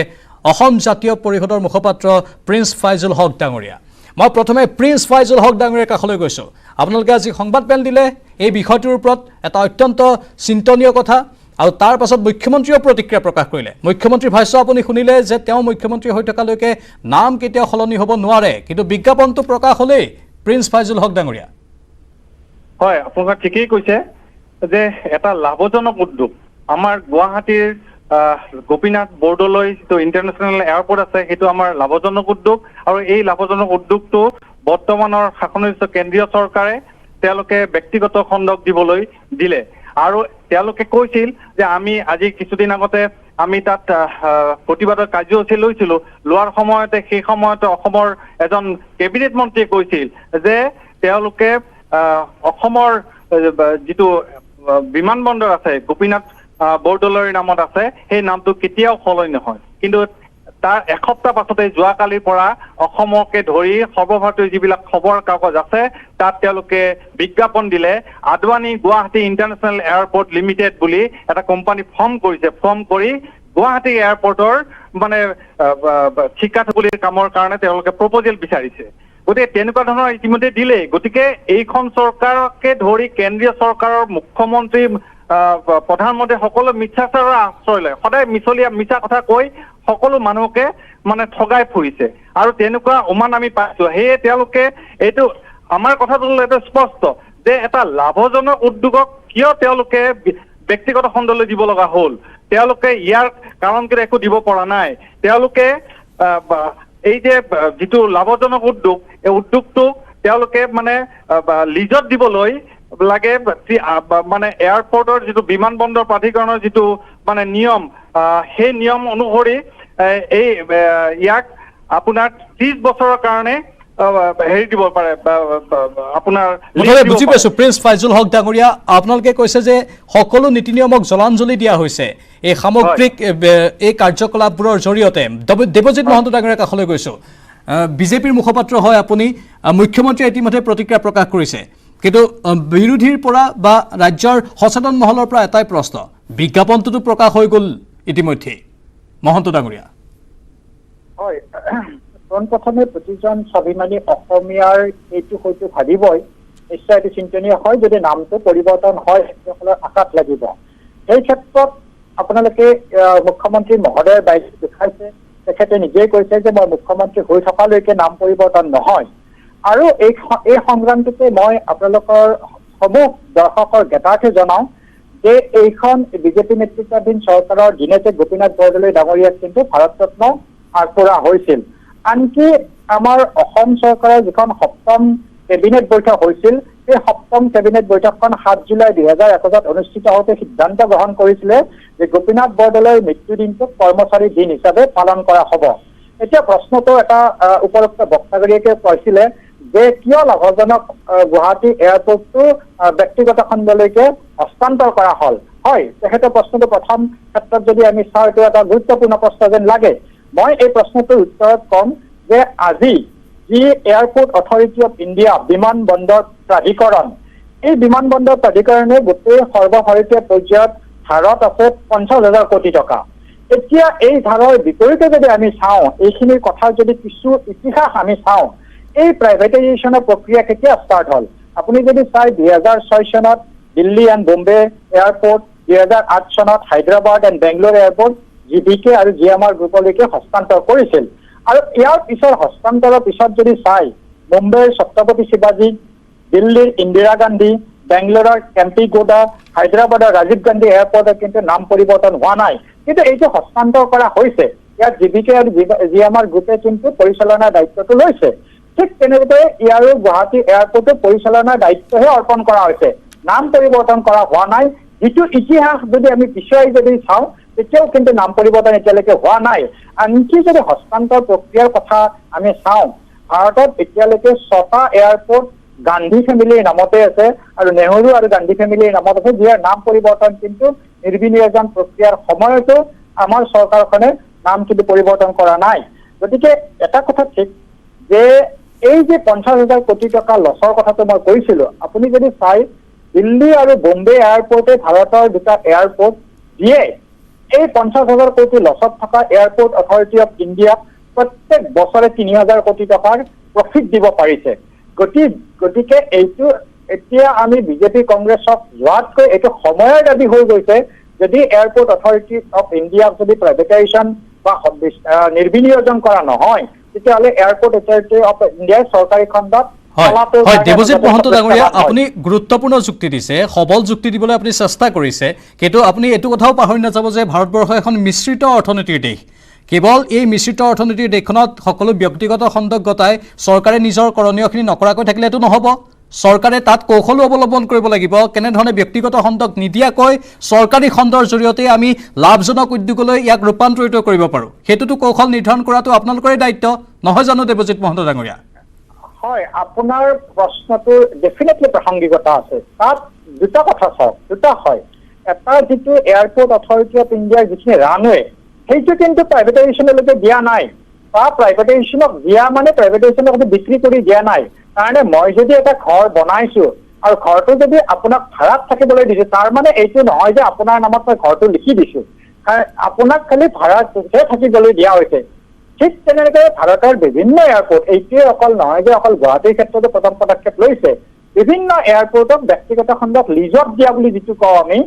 অসম জাতীয় পৰিষদৰ মুখপাত্ৰ প্ৰিন্স ফাইজুল হক ডাঙৰীয়া। মই প্ৰথমে প্ৰিন্স ফাইজুল হক ডাঙৰীয়াৰ কাষলৈ গৈছোঁ। আপোনালোকে আজি সংবাদমেল দিলে এই বিষয়টোৰ ওপৰত এটা অত্যন্ত চিন্তনীয় কথা আৰু তাৰ পাছত মুখ্যমন্ত্ৰীয়েও প্ৰতিক্ৰিয়া প্ৰকাশ কৰিলে। মুখ্যমন্ত্ৰীৰ ভাষ্য আপুনি শুনিলে যে তেওঁ মুখ্যমন্ত্ৰী হৈ থকালৈকে নাম কেতিয়াও সলনি হ'ব নোৱাৰে, কিন্তু বিজ্ঞাপনটো প্ৰকাশ হ'লেই। প্ৰিন্স ফাইজুল হক ডাঙৰীয়া। হয়, আপোনালোকে ঠিকেই কৈছে যে এটা লাভজনক উদ্যোগ আমাৰ গুৱাহাটীৰ গোপীনাথ বৰদলৈ যিটো ইণ্টাৰনেশ্যনেল এয়াৰপৰ্ট আছে সেইটো আমাৰ লাভজনক উদ্যোগ আৰু এই লাভজনক উদ্যোগটো বৰ্তমানৰ শাসনাধীন কেন্দ্ৰীয় চৰকাৰে তেওঁলোকে ব্যক্তিগত খণ্ডক দিবলৈ দিলে আৰু তেওঁলোকে কৈছিল যে আমি আজি কিছুদিন আগতে আমি তাত প্ৰতিবাদৰ কাৰ্যসূচী লৈছিলোঁ। লোৱাৰ সময়তে সেই সময়তে অসমৰ এজন কেবিনেট মন্ত্ৰীয়ে কৈছিল যে তেওঁলোকে অসমৰ যিটো বিমানবন্দৰ আছে গোপীনাথ বৰদলৈৰ নামত আছে সেই নামটো কেতিয়াও সলনি নহয়। কিন্তু তাৰ এসপ্তাহ পাছতে যোৱাকালিৰ পৰা অসমকে ধৰি সৰ্বভাৰতীয় যিবিলাক খবৰ কাগজ আছে তাত তেওঁলোকে বিজ্ঞাপন দিলে Advani Guwahati international airport limited বুলি এটা কোম্পানী ফৰ্ম কৰিছে। ফৰ্ম কৰি গুৱাহাটী এয়াৰপৰ্টৰ মানে ঠিকাথুবলিৰ কামৰ কাৰণে তেওঁলোকে প্ৰপ'জেল বিচাৰিছে। গতিকে তেনেকুৱা ধৰণৰ ইতিমধ্যে দিলেই। গতিকে এইখন চৰকাৰকে ধৰি কেন্দ্ৰীয় চৰকাৰৰ মুখ্যমন্ত্ৰী প্ৰধানমন্ত্ৰী সকলো মিছাচাৰৰ আশ্ৰয় লয়, সদায় মিছা কথা কৈ সকলো মানুহকে মানে ঠগাই ফুৰিছে আৰু তেনেকুৱা উমান আমি পাইছোঁ। সেয়ে তেওঁলোকে এইটো আমাৰ কথাটো এইটো স্পষ্ট যে এটা লাভজনক উদ্যোগক কিয় তেওঁলোকে ব্যক্তিগত খণ্ডলৈ দিব লগা হ'ল। তেওঁলোকে ইয়াৰ কাৰণ কিয় একো দিব পৰা নাই। তেওঁলোকে এই যে যিটো লাভজনক উদ্যোগ এই উদ্যোগটোক তেওঁলোকে মানে লিজত দিবলৈ লাগে মানে এয়াৰপৰ্টৰ যিটো বিমানবন্দৰ প্ৰাধিকৰণৰ যিটো মানে নিয়ম সেই নিয়ম অনুসৰি এই ইয়াক আপোনাৰ 30 বছৰৰ কাৰণে হেৰি দিব পাৰে আপোনাৰ। বুজি পাইছোঁ প্ৰিন্স ফাইজুল হক ডাঙৰীয়া, আপোনালোকে কৈছে যে সকলো নীতি নিয়মক জলাঞ্জলি দিয়া হৈছে এই সামগ্ৰিক এই কাৰ্যকলাপবোৰৰ জৰিয়তে। দেৱজিৎ মহন্ত ডাঙৰীয়াৰ কাষলৈ গৈছোঁ। বিজেপিৰ মুখপাত্ৰ হয় আপুনি, মুখ্যমন্ত্ৰীয়ে ইতিমধ্যে প্ৰতিক্ৰিয়া প্ৰকাশ কৰিছে, কিন্তু বিৰোধীৰ পৰা বা ৰাজ্যৰ সচেতন মহলৰ পৰা এটাই প্ৰশ্ন, বিজ্ঞাপনটোতো প্ৰকাশ হৈ গ'ল ইতিমধ্যেই। মহন্ত ডাঙৰীয়া। হয়, পোনপ্ৰথমে প্ৰতিজন স্বাভিমানী অসমীয়াৰ এইটো হয়তো ভাবিবই নিশ্চয় এইটো চিন্তনীয় হয় যদি নামটো পৰিৱৰ্তন হয় তেতিয়াহ'লে আঘাত লাগিব। সেই ক্ষেত্ৰত আপোনালোকে মুখ্যমন্ত্ৰী মহোদয়ে বাইদেউ দেখাইছে যে তেখেতে নিজেই কৈছে যে মই মুখ্যমন্ত্ৰী হৈ থকালৈকে নাম পৰিৱৰ্তন নহয়। আৰু এই সংগ্ৰামটোতে মই আপোনালোকৰ সমূহ দৰ্শকৰ জ্ঞাতাৰ্থে জনাওঁ যে এইখন বিজেপি নেতৃত্বাধীন চৰকাৰৰ দিনতে গোপীনাথ বৰদলৈ ডাঙৰীয়াক কিন্তু ভাৰতৰত্ন আগবঢ়োৱা হৈছিল। আনকি আমাৰ অসম চৰকাৰৰ যিখন 7ম কেবিনেট বৈঠক হৈছিল, এই 7ম কেবিনেট বৈঠকখন 7 জুলাই 2021 অনুষ্ঠিত হওঁতে সিদ্ধান্ত গ্ৰহণ কৰিছিলে যে গোপীনাথ বৰদলৈৰ মৃত্যুদিনটোক কৰ্মচাৰী দিন হিচাপে পালন কৰা হ'ব। এতিয়া প্ৰশ্নটো এটা উপৰোক্ত বক্তাগৰাকীয়ে কৈছিলে যে কিয় লাভজনক গুৱাহাটী এয়াৰপৰ্টটো ব্যক্তিগত খণ্ডলৈকে হস্তান্তৰ কৰা হ'ল। হয়, তেখেতৰ প্ৰশ্নটো প্ৰথম ক্ষেত্ৰত যদি আমি চাওঁ এইটো এটা গুৰুত্বপূৰ্ণ প্ৰশ্ন যেন লাগে। মই এই প্ৰশ্নটোৰ উত্তৰত ক'ম যে আজি যি এয়াৰপৰ্ট অথৰিটি অফ ইণ্ডিয়া বিমান বন্দৰ প্ৰাধিকৰণ, এই বিমান বন্দৰ প্ৰাধিকৰণে গোটেই সৰ্বভাৰতীয় পৰ্যায়ত ধাৰত আছে 50,000 কোটি টকা। এতিয়া এই ধাৰৰ বিপৰীতে যদি আমি চাওঁ, এইখিনিৰ কথা যদি কিছু ইতিহাস আমি চাওঁ, এই প্ৰাইভেটাইজেশ্যনৰ প্ৰক্ৰিয়া কেতিয়া ষ্টাৰ্ট হ'ল? আপুনি যদি চাই 2006 চনত দিল্লী এণ্ড বম্বে এয়াৰপৰ্ট, 2008 চনত Hyderabad and Bangalore airport GVK আৰু GMR গ্ৰুপলৈকে হস্তান্তৰ কৰিছিল। আৰু ইয়াৰ পিছৰ হস্তান্তৰৰ পিছত যদি চাই মুম্বাইৰ ছত্ৰপতি শিৱাজী, দিল্লীৰ ইন্দিৰা গান্ধী, বেংগলোৰৰ কেম্পি গৌডা, হায়দৰাবাদৰ ৰাজীৱ গান্ধী এয়াৰপৰ্টত কিন্তু নাম পৰিৱৰ্তন হোৱা নাই, কিন্তু এইটো হস্তান্তৰ কৰা হৈছে। ইয়াত GVK আৰু GMR গ্ৰুপে কিন্তু পৰিচালনাৰ দায়িত্বটো লৈছে। ঠিক তেনেদৰে ইয়াৰো গুৱাহাটী এয়াৰপৰ্টৰ পৰিচালনাৰ দায়িত্বহে অৰ্পণ কৰা হৈছে, নাম পৰিৱৰ্তন কৰা হোৱা নাই। যিটো ইতিহাস যদি আমি পিছুৱাই যদি চাওঁ তেতিয়াও কিন্তু নাম পৰিৱৰ্তন এতিয়ালৈকে হোৱা নাই। আনকি যদি হস্তান্তৰ প্ৰক্ৰিয়াৰ কথা আমি চাওঁ, ভাৰতত এতিয়ালৈকে 6টা এয়াৰপৰ্ট গান্ধী ফেমিলিৰ নামতে আছে আৰু নেহৰু আৰু গান্ধী ফেমিলিৰ নামত আছে, যাৰ নাম পৰিৱৰ্তন কিন্তু নিৰ্বিনিয়োজন প্ৰক্ৰিয়াৰ সময়তো আমাৰ চৰকাৰখনে নাম কিন্তু পৰিৱৰ্তন কৰা নাই। গতিকে এটা কথা ঠিক যে এই যে 50,000 কোটি টকা লছৰ কথাটো মই কৈছিলো, আপুনি যদি চাই দিল্লী আৰু বম্বে এয়াৰপৰ্টে ভাৰতৰ দুটা এয়াৰপৰ্ট দিয়ে এই 50,000 কোটি লছত থকা এয়াৰপৰ্ট অথৰিটি অফ ইণ্ডিয়াক প্ৰত্যেক বছৰে 3,000 কোটি টকাৰ প্ৰফিট দিব পাৰিছে। গতিকে এইটো এতিয়া আমি বিজেপি কংগ্ৰেছক যোৱাতকৈ এইটো সময়ৰ দাবী হৈ গৈছে। যদি এয়াৰপৰ্ট অথৰিটি অফ ইণ্ডিয়াক যদি প্ৰাইভেটাইজেশ্যন বা নিৰ্বিনিয়োজন কৰা নহয়, তেতিয়াহ'লে এয়াৰপৰ্ট অথৰিটি অফ ইণ্ডিয়াই চৰকাৰী খণ্ডত হয়, দেৱজিৎ মহন্ত ডাঙৰীয়া, আপুনি গুৰুত্বপূৰ্ণ যুক্তি দিছে, সবল যুক্তি দিবলৈ আপুনি চেষ্টা কৰিছে, কিন্তু আপুনি এইটো কথাও পাহৰি নাযাব যে ভাৰতবৰ্ষ এখন মিশ্ৰিত অৰ্থনীতিৰ দেশ। কেৱল এই মিশ্ৰিত অৰ্থনীতিৰ দেশখনত সকলো ব্যক্তিগত খণ্ডক গতাই চৰকাৰে নিজৰ কৰণীয়খিনি নকৰাকৈ থাকিলে এইটো নহ'ব। চৰকাৰে তাত কৌশলো অৱলম্বন কৰিব লাগিব, কেনেধৰণে ব্যক্তিগত খণ্ডক নিদিয়াকৈ চৰকাৰী খণ্ডৰ জৰিয়তে আমি লাভজনক উদ্যোগলৈ ইয়াক ৰূপান্তৰিত কৰিব পাৰোঁ। সেইটোতো কৌশল নিৰ্ধাৰণ কৰাটো আপোনালোকৰে দায়িত্ব, নহয় জানো দেৱজিৎ মহন্ত ডাঙৰীয়া? হয়, আপোনাৰ প্ৰশ্নটোৰ ডেফিনেটলি প্ৰাসংগিকতা আছে। তাত দুটা কথা চাওক, দুটা হয়। এটা যিটো এয়াৰপৰ্ট অথৰিটি অফ ইণ্ডিয়াৰ যিখিনি ৰানৱে, সেইটো কিন্তু প্ৰাইভেটাইজেশ্যনলৈকে দিয়া নাই, বা প্ৰাইভেটাইজেশ্যনক দিয়া মানে প্ৰাইভেটাইজেশ্যনক বিক্ৰী কৰি দিয়া নাই। কাৰণে মই যদি এটা ঘৰ বনাইছো আৰু ঘৰটো যদি আপোনাক ভাড়াত থাকিবলৈ দিছো, তাৰ মানে এইটো নহয় যে আপোনাৰ নামত মই ঘৰটো লিখি দিছো, আপোনাক খালি ভাড়াতহে থাকিবলৈ দিয়া হৈছে। ঠিক তেনেদৰে ভাৰতৰ বিভিন্ন এয়াৰপৰ্ট, এইটোৱে অকল নহয় যে অকল গুৱাহাটীৰ ক্ষেত্ৰতো প্ৰথম পদক্ষেপ লৈছে, বিভিন্ন এয়াৰপৰ্টক ব্যক্তিগত খণ্ডক লিজত দিয়া বুলি যিটো কওঁ আমি,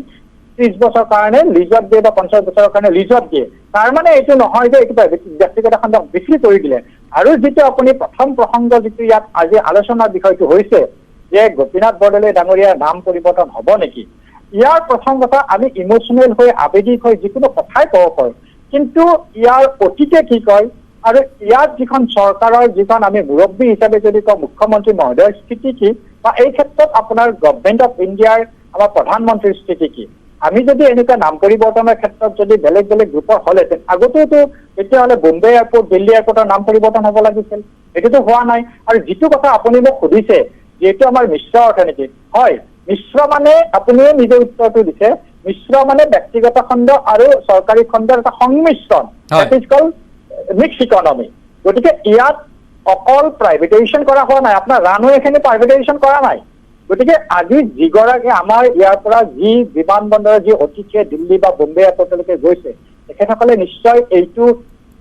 30 বছৰ কাৰণে লিজত দিয়ে বা 50 বছৰৰ কাৰণে লিজত দিয়ে, তাৰ মানে এইটো নহয় যে এইটো ব্যক্তিগত খণ্ডক বিক্ৰী কৰি দিলে। আৰু যিটো আপুনি প্ৰথম প্ৰসংগ যিটো ইয়াত আজি আলোচনাৰ বিষয়টো হৈছে যে গোপীনাথ বৰদলৈ ডাঙৰীয়াৰ নাম পৰিৱৰ্তন হ'ব নেকি, ইয়াৰ প্ৰথম কথা আমি ইমোচনেল হৈ আৱেগিক হৈ যিকোনো কথাই ক'ব পাৰোঁ, কিন্তু ইয়াৰ অতীতে কি কয় আৰু ইয়াত যিখন চৰকাৰৰ যিখন আমি মুৰব্বী হিচাপে যদি কওঁ মুখ্যমন্ত্ৰী মহোদয়ৰ স্থিতি কি, বা এই ক্ষেত্ৰত আপোনাৰ গভৰ্ণমেণ্ট অফ ইণ্ডিয়াৰ আমাৰ প্ৰধানমন্ত্ৰীৰ স্থিতি কি। আমি যদি এনেকুৱা নাম পৰিৱৰ্তনৰ ক্ষেত্ৰত যদি বেলেগ বেলেগ গ্ৰুপৰ হ'লেহেঁতেন, আগতেতো তেতিয়াহ'লে বম্বে এয়াৰপৰ্ট, দিল্লী এয়াৰপৰ্টৰ নাম পৰিৱৰ্তন হ'ব লাগিছিল, এইটোতো হোৱা নাই। আৰু যিটো কথা আপুনি মোক সুধিছে যিহেতু আমাৰ মিশ্ৰ অৰ্থনীতি, হয়, মিশ্ৰ মানে আপুনিও নিজে উত্তৰটো দিছে, মিশ্ৰ মানে ব্যক্তিগত খণ্ড আৰু চৰকাৰী খণ্ডৰ এটা সংমিশ্ৰণ, মিক্স ইকনমি। গতিকে ইয়াত অকল প্ৰাইভেটাইজেশ্যন কৰা হোৱা নাই, আপোনাৰ ৰানৱেখিনি প্ৰাইভেটাইজেশ্যন কৰা নাই। গতিকে আজি যিগৰাকী আমাৰ ইয়াৰ পৰা যি বিমান বন্দৰৰ যি অতিথিয়ে দিল্লী বা বম্বে এয়াৰপৰ্টলৈকে গৈছে, তেখেতসকলে নিশ্চয় এইটো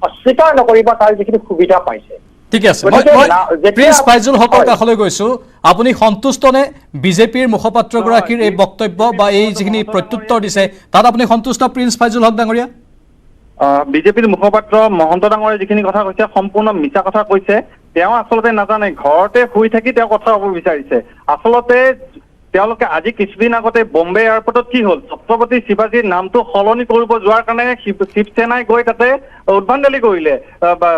অস্বীকাৰ নকৰিব তাৰ যিখিনি সুবিধা পাইছে। ঠিক আছে, মই প্ৰিন্স ফাইজুল হকৰ কাষলৈ গৈছো। আপুনি সন্তুষ্ট নে বিজেপিৰ মুখপাত্ৰগৰাকীৰ এই বক্তব্য বা এই যিখিনি প্ৰত্যুত্তৰ দিছে, তাত আপুনি সন্তুষ্ট প্ৰিন্স ফাইজুল হক ডাঙৰীয়া? বিজেপিৰ মুখপাত্ৰ মহন্ত ডাঙৰে যিখিনি কথা কৈছে সম্পূৰ্ণ মিছা কথা কৈছে। তেওঁ আচলতে নাজানে, ঘৰতে শুই থাকি তেওঁ কথা ক'ব বিচাৰিছে। আচলতে তেওঁলোকে আজি কিছুদিন আগতে বম্বে এয়াৰপৰ্টত কি হ'ল, ছত্ৰপতি শিৱাজীৰ নামটো সলনি কৰিব যোৱাৰ কাৰণে শিৱসেনাই গৈ তাতে উদ্ভণ্ডালি কৰিলে,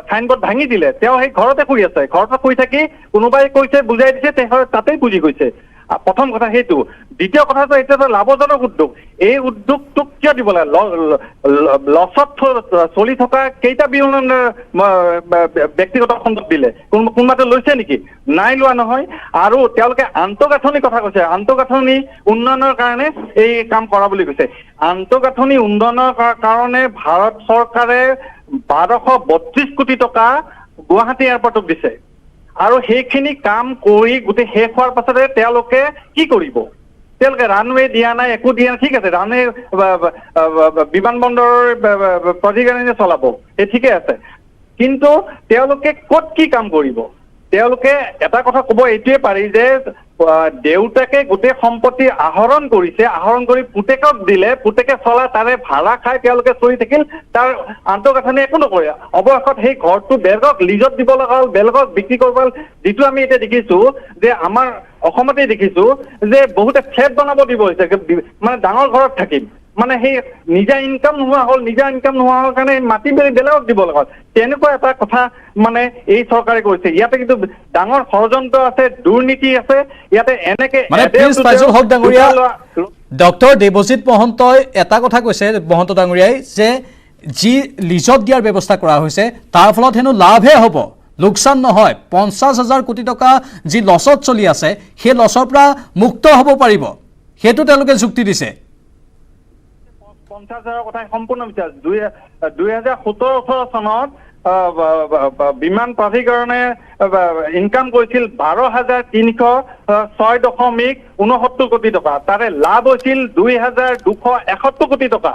চাইনবোৰ্ড ভাঙি দিলে। তেওঁ সেই ঘৰতে শুই আছে, ঘৰতে শুই থাকি কোনোবাই কৈছে বুজাই দিছে, তেওঁ তাতেই বুজি গৈছে। প্ৰথম কথা সেইটো। দ্বিতীয় কথাটো, এতিয়া এটা লাভজনক উদ্যোগ, এই উদ্যোগটোক কিয় দিব লাগে? লছত চলি থকা কেইটা বিমান ব্যক্তিগত খণ্ডক দিলে? কোনোবাটো লৈছে নেকি? নাই লোৱা নহয়। আৰু তেওঁলোকে আন্তঃগাঁথনিৰ কথা কৈছে, আন্তঃগাঁথনি উন্নয়নৰ কাৰণে এই কাম কৰা বুলি কৈছে। আন্তঃগাঁথনি উন্নয়নৰ কাৰণে ভাৰত চৰকাৰে 1232 কোটি টকা গুৱাহাটী এয়াৰপৰ্টক দিছে। আৰু সেইখিনি কাম কৰি গোটেই শেষ হোৱাৰ পাছতে তেওঁলোকে কি কৰিব? তেওঁলোকে ৰানৱে দিয়া নাই, একো দিয়া নাই। ঠিক আছে, ৰানৱে বিমানবন্দৰৰ প্ৰাধিকৰণে চলাব, সেই ঠিকে আছে। কিন্তু তেওঁলোকে ক'ত কি কাম কৰিব? তেওঁলোকে এটা কথা ক'ব এইটোৱে পাৰি যে দেউতাকে গোটেই সম্পত্তি আহৰণ কৰিছে, আহৰণ কৰি পুতেকক দিলে, পুতেকে চলাই তাৰে ভাড়া খাই তেওঁলোকে চলি থাকিল, তাৰ আন্তঃগাঁথনি একো নকৰে। অৱশেষত সেই ঘৰটো বেলেগক লিজত দিব লগা হ'ল, বেলেগক বিক্ৰী কৰিব হ'ল। যিটো আমি এতিয়া দেখিছো যে আমাৰ অসমতে দেখিছো যে বহুতে ফ্লেট বনাব দিব হৈছে, মানে ডাঙৰ ঘৰত থাকিম, মানে সেই নিজা ইনকাম নোহোৱা হ'ল, নিজা ইনকাম নোহোৱা হোৱাৰ কাৰণে মাটি বেলেগক দিব লগা হ'ল। তেনেকুৱা এটা কথা মানে এই চৰকাৰে কৰিছে। ইয়াতে কিন্তু ডাঙৰ ষড়যন্ত্ৰ আছে, দুৰ্নীতি আছে। ইয়াতে এনেকে ডক্টৰ দেৱজিৎ মহন্তই এটা কথা কৈছে, মহন্ত ডাঙৰীয়াই, যে যি লিজত দিয়াৰ ব্যৱস্থা কৰা হৈছে তাৰ ফলত হেনো লাভহে হ'ব, লোকচান নহয়। 50,000 কোটি টকা যি লছত চলি আছে সেই লছৰ পৰা মুক্ত হ'ব পাৰিব, সেইটো তেওঁলোকে যুক্তি দিছে। 50,000 কথা সম্পূৰ্ণ মিছা। 2017-18 চনত বিমান প্ৰাধিকৰণে ইনকাম কৰিছিল 12,306.69 কোটি টকা। তাৰে লাভ হৈছিল 2,271 কোটি টকা।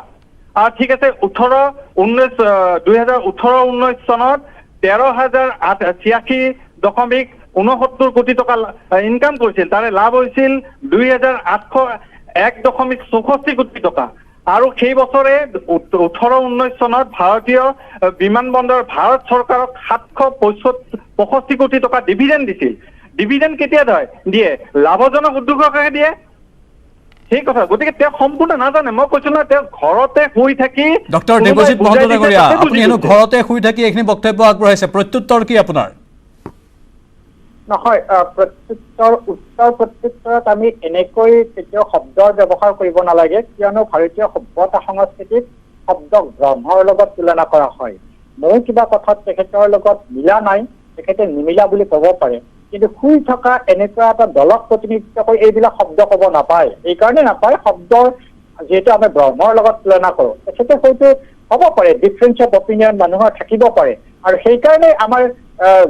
আৰু ঠিক আছে, 2018-19 চনত 13,086.69 কোটি টকা ইনকাম কৰিছিল। তাৰে লাভ হৈছিল 2,801.64 কোটি টকা। আৰু সেই বছৰে 18-19 চনত ভাৰতীয় বিমানবন্দৰ ভাৰত চৰকাৰক 765 কোটি টকা ডিভিডেণ্ড দিছিল। ডিভিডেণ্ড কেতিয়া দিয়ে? লাভজনক উদ্যোগকে দিয়ে। সেই কথা, গতিকে তেওঁ সম্পূৰ্ণ নাজানে। মই কৈছো নহয়, তেওঁ ঘৰতে শুই থাকি ডক্টৰ দেৱজিৎ মহন্ত ডাঙৰীয়া, আপুনি হেনো ঘৰতে শুই থাকি এইখিনি বক্তব্য আগবঢ়াইছে, প্ৰত্যুত্তৰ কি আপোনাৰ? নহয়, উত্তৰ প্ৰত্যুত্তৰত আমি এনেকৈ কেতিয়াও শব্দৰ ব্যৱহাৰ কৰিব নালাগে, কিয়নো ভাৰতীয় সভ্যতা সংস্কৃতিত শব্দক ব্ৰহ্মৰ লগত তুলনা কৰা হয়। মোৰ কিবা কথাত তেখেতৰ লগত মিলা নাই, তেখেতে নিমিলা বুলি ক'ব পাৰে, কিন্তু শুই থকা এনেকুৱা এটা দলক প্ৰতিনিধিত্ব কৰি এইবিলাক শব্দ ক'ব নাপায়। এইকাৰণে নাপায়, শব্দৰ যিহেতু আমি ব্ৰহ্মৰ লগত তুলনা কৰোঁ, তেখেতে হয়তো হ'ব পাৰে ডিফাৰেঞ্চ অফ অপিনিয়ন মানুহৰ থাকিব পাৰে। আৰু সেইকাৰণে আমাৰ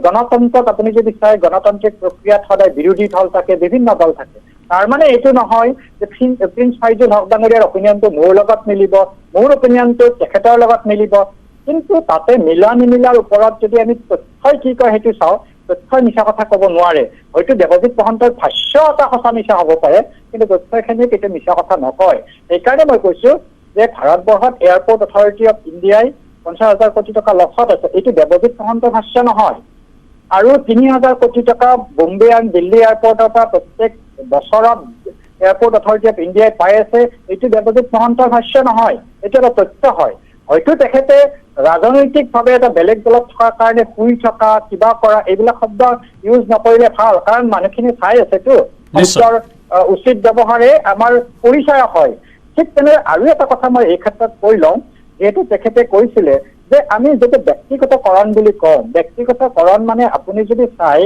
গণতন্ত্ৰত আপুনি যদি চাই, গণতান্ত্ৰিক প্ৰক্ৰিয়াত সদায় বিৰোধী দল থাকে, বিভিন্ন দল থাকে। তাৰ মানে এইটো নহয় যে প্ৰিন্স ফাইজুল হক ডাঙৰীয়াৰ অপিনিয়নটো মোৰ লগত মিলিব, মোৰ অপিনিয়নটো তেখেতৰ লগত মিলিব। কিন্তু তাতে মিলা নিমিলাৰ ওপৰত যদি আমি তথ্যই কি কয় সেইটো চাওঁ, তথ্যই মিছা কথা ক'ব নোৱাৰে। হয়তো দেৱজিৎ মহন্তৰ ভাষ্য এটা সঁচা মিছা হ'ব পাৰে, কিন্তু তথ্যখিনি কেতিয়া মিছা কথা নকয়। সেইকাৰণে মই কৈছো যে ভাৰতবৰ্ষত এয়াৰপৰ্ট অথৰিটি অফ ইণ্ডিয়াই 50,000 কোটি টকা লছত আছে, এইটো দেৱজিৎ মহন্তৰ ভাষ্য নহয়। আৰু 3,000 কোটি টকা বম্বে আৰু দিল্লী এয়াৰপৰ্টৰ পৰা প্ৰত্যেক বছৰত এয়াৰপৰ্ট অথৰিটি অফ ইণ্ডিয়াই পাই আছে, এইটো দেৱজিৎ মহন্তৰ ভাষ্য নহয়, এইটো এটা তথ্য হয়। হয়তো তেখেতে ৰাজনৈতিকভাৱে এটা বেলেগ দলত থকাৰ কাৰণে শুই থকা, কিবা কৰা, এইবিলাক শব্দ ইউজ নকৰিলে ভাল, কাৰণ মানুহখিনি চাই আছেতো। শব্দৰ উচিত ব্যৱহাৰে আমাৰ পৰিচয় হয়। ঠিক তেনে আৰু এটা কথা মই এই ক্ষেত্ৰত কৈ লওঁ, যিহেতু তেখেতে কৈছিলে যে আমি যদি ব্যক্তিগতকৰণ বুলি কওঁ, ব্যক্তিগতকৰণ মানে আপুনি যদি চাই,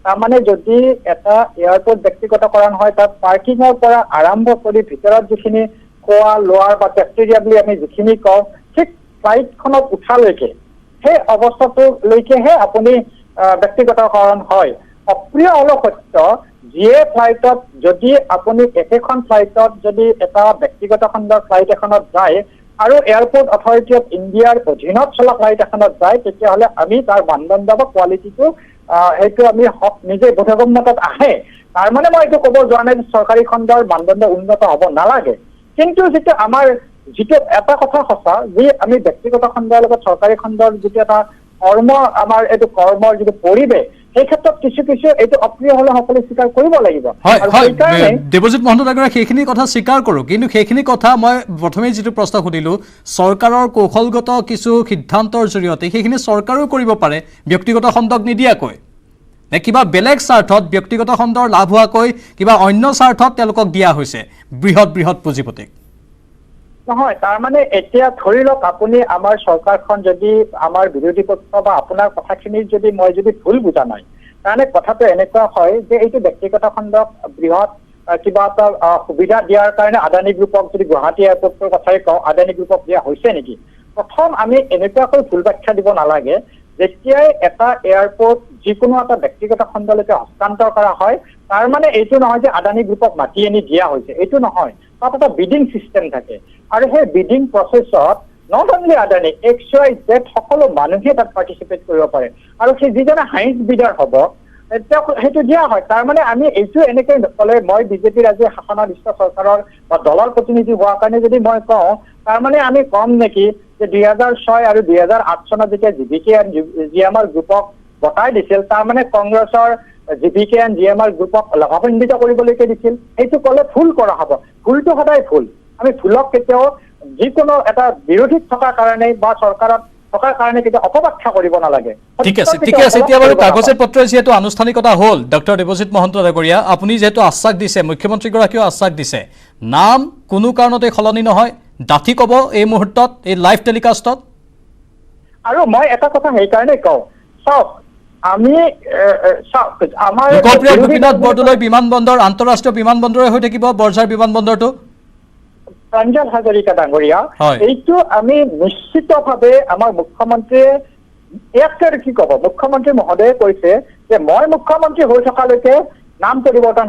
তাৰমানে যদি এটা এয়াৰপৰ্ট ব্যক্তিগতকৰণ হয়, তাত পাৰ্কিঙৰ পৰা আৰম্ভ কৰি ভিতৰত যিখিনি খোৱা লোৱাৰ বা কেফেটেৰিয়া বুলি আমি যিখিনি কওঁ, ঠিক ফ্লাইটখনত উঠালৈকে সেই অৱস্থাটোলৈকেহে আপুনি ব্যক্তিগতকৰণ হয়। অপ্ৰিয় অলপ সত্য, যিয়ে ফ্লাইটত যদি আপুনি একেখন ফ্লাইটত যদি এটা ব্যক্তিগত খণ্ডৰ ফ্লাইট এখনত যায় আৰু এয়াৰপৰ্ট অথৰিটি অফ ইণ্ডিয়াৰ অধীনত চলা ফ্লাইট এখনত যায়, তেতিয়াহ'লে আমি তাৰ মানদণ্ড বা কোৱালিটিটো সেইটো আমি নিজে বোধগম্যতাত আহে। তাৰ মানে মই এইটো ক'ব যোৱা নাই যে চৰকাৰী খণ্ডৰ মানদণ্ড উন্নত হ'ব নালাগে, কিন্তু যিটো আমাৰ যিটো এটা কথা সঁচা যে আমি ব্যক্তিগত খণ্ডৰ লগত চৰকাৰী খণ্ডৰ যিটো এটা কৰ্ম আমাৰ এইটো কৰ্মৰ যিটো পৰিৱেশ সেই ক্ষেত্ৰত কিছু কিছু এইটো অপ্ৰিয় হলে সকলোৱে স্বীকাৰ কৰিব লাগিব হয় হয় দেৱজিৎ মহন্ত ডাঙৰীয়া সেইখিনি কথা স্বীকাৰ কৰোঁ কিন্তু সেইখিনি কথা মই প্ৰথমেই যিটো প্ৰশ্ন সুধিলোঁ চৰকাৰৰ কৌশলগত কিছু সিদ্ধান্তৰ জৰিয়তে সেইখিনি চৰকাৰেও কৰিব পাৰে ব্যক্তিগত খণ্ডক নিদিয়াকৈ নে কিবা বেলেগ স্বাৰ্থত ব্যক্তিগত খণ্ডৰ লাভ হোৱাকৈ কিবা অন্য স্বাৰ্থত তেওঁলোকক দিয়া হৈছে বৃহৎ বৃহৎ পুঁজিপতিক নহয় তাৰমানে এতিয়া ধৰি লওক আপুনি আমাৰ চৰকাৰখন যদি আমাৰ বিৰোধী পক্ষ বা আপোনাৰ কথাখিনিত যদি মই যদি ভুল বুজা নাই তাৰমানে কথাটো এনেকুৱা হয় যে এইটো ব্যক্তিগত খণ্ডক বৃহৎ কিবা এটা সুবিধা দিয়াৰ কাৰণে আদানী গ্ৰুপক যদি গুৱাহাটী এয়াৰপৰ্টৰ কথাই কওঁ আদানী গ্ৰুপক দিয়া হৈছে নেকি প্ৰথম আমি এনেকুৱাকৈ ভুল ব্যাখ্যা দিব নালাগে যেতিয়াই এটা এয়াৰপোৰ্ট যিকোনো এটা ব্যক্তিগত খণ্ডলৈকে হস্তান্তৰ কৰা হয় তাৰ মানে এইটো নহয় যে আদানী গ্ৰুপক মাতি আনি দিয়া হৈছে এইটো নহয় তাত এটা বিডিং চিষ্টেম থাকে আৰু সেই বিডিং প্ৰচেছত নট অনলি আদানী XYZ সকলো মানুহে তাত পাৰ্টিচিপেট কৰিব পাৰে আৰু সেই যিজনে হাইয়েষ্ট বিডাৰ হ'ব সেইটো দিয়া হয় তাৰমানে আমি এইটো এনেকৈ ক'লে মই বিজেপিৰ আজি শাসনাধিষ্ঠ চৰকাৰৰ বা দলৰ প্ৰতিনিধি হোৱাৰ কাৰণে যদি মই কওঁ তাৰমানে আমি কম নেকি যে 2006 আৰু 2008 চনত যেতিয়া GMR গ্ৰুপক বঁটাই দিছিল তাৰমানে কংগ্ৰেছৰ GMR গ্ৰুপক লাভান্বিত কৰিবলৈকে দিছিল সেইটো ক'লে ভুল কৰা হ'ব ভুলটো সদায় ভুল আমি ভুলক কেতিয়াও যিকোনো এটা বিৰোধীত থকাৰ কাৰণে বা চৰকাৰত থকাৰ কাৰণে কেতিয়াও অপব্যাখ্যা কৰিব নালাগে ঠিক আছে এতিয়া বাৰু কাগজে পত্ৰে যিহেতু আনুষ্ঠানিকতা হ'ল ডক্টৰ দেৱজিৎ মহন্ত ডাঙৰীয়া আপুনি যিহেতু আশ্বাস দিছে মুখ্যমন্ত্ৰীগৰাকীও আশ্বাস দিছে নাম কোনো কাৰণতে সলনি নহয় ডাঠি ক'ব এই মুহূৰ্তত এই লাইভ টেলিকাষ্টত আৰু মই এটা কথা সেইকাৰণে কওঁ চাওক আমি আমাৰ লোকপ্ৰিয় গোপীনাথ বৰদলৈ বিমানবন্দৰ আন্তঃৰাষ্ট্ৰীয় বিমানবন্দৰে হৈ থাকিব বৰঝাৰ বিমানবন্দৰটো প্ৰাঞ্জল হাজৰিকা ডাঙৰীয়া এইটো আমি নিশ্চিতভাৱে আমাৰ মুখ্যমন্ত্ৰীয়ে ইয়াতকৈ কি ক'ব মুখ্যমন্ত্ৰী মহোদয়ে কৈছে যে মই মুখ্যমন্ত্ৰী হৈ থকালৈকে নাম পৰিৱৰ্তন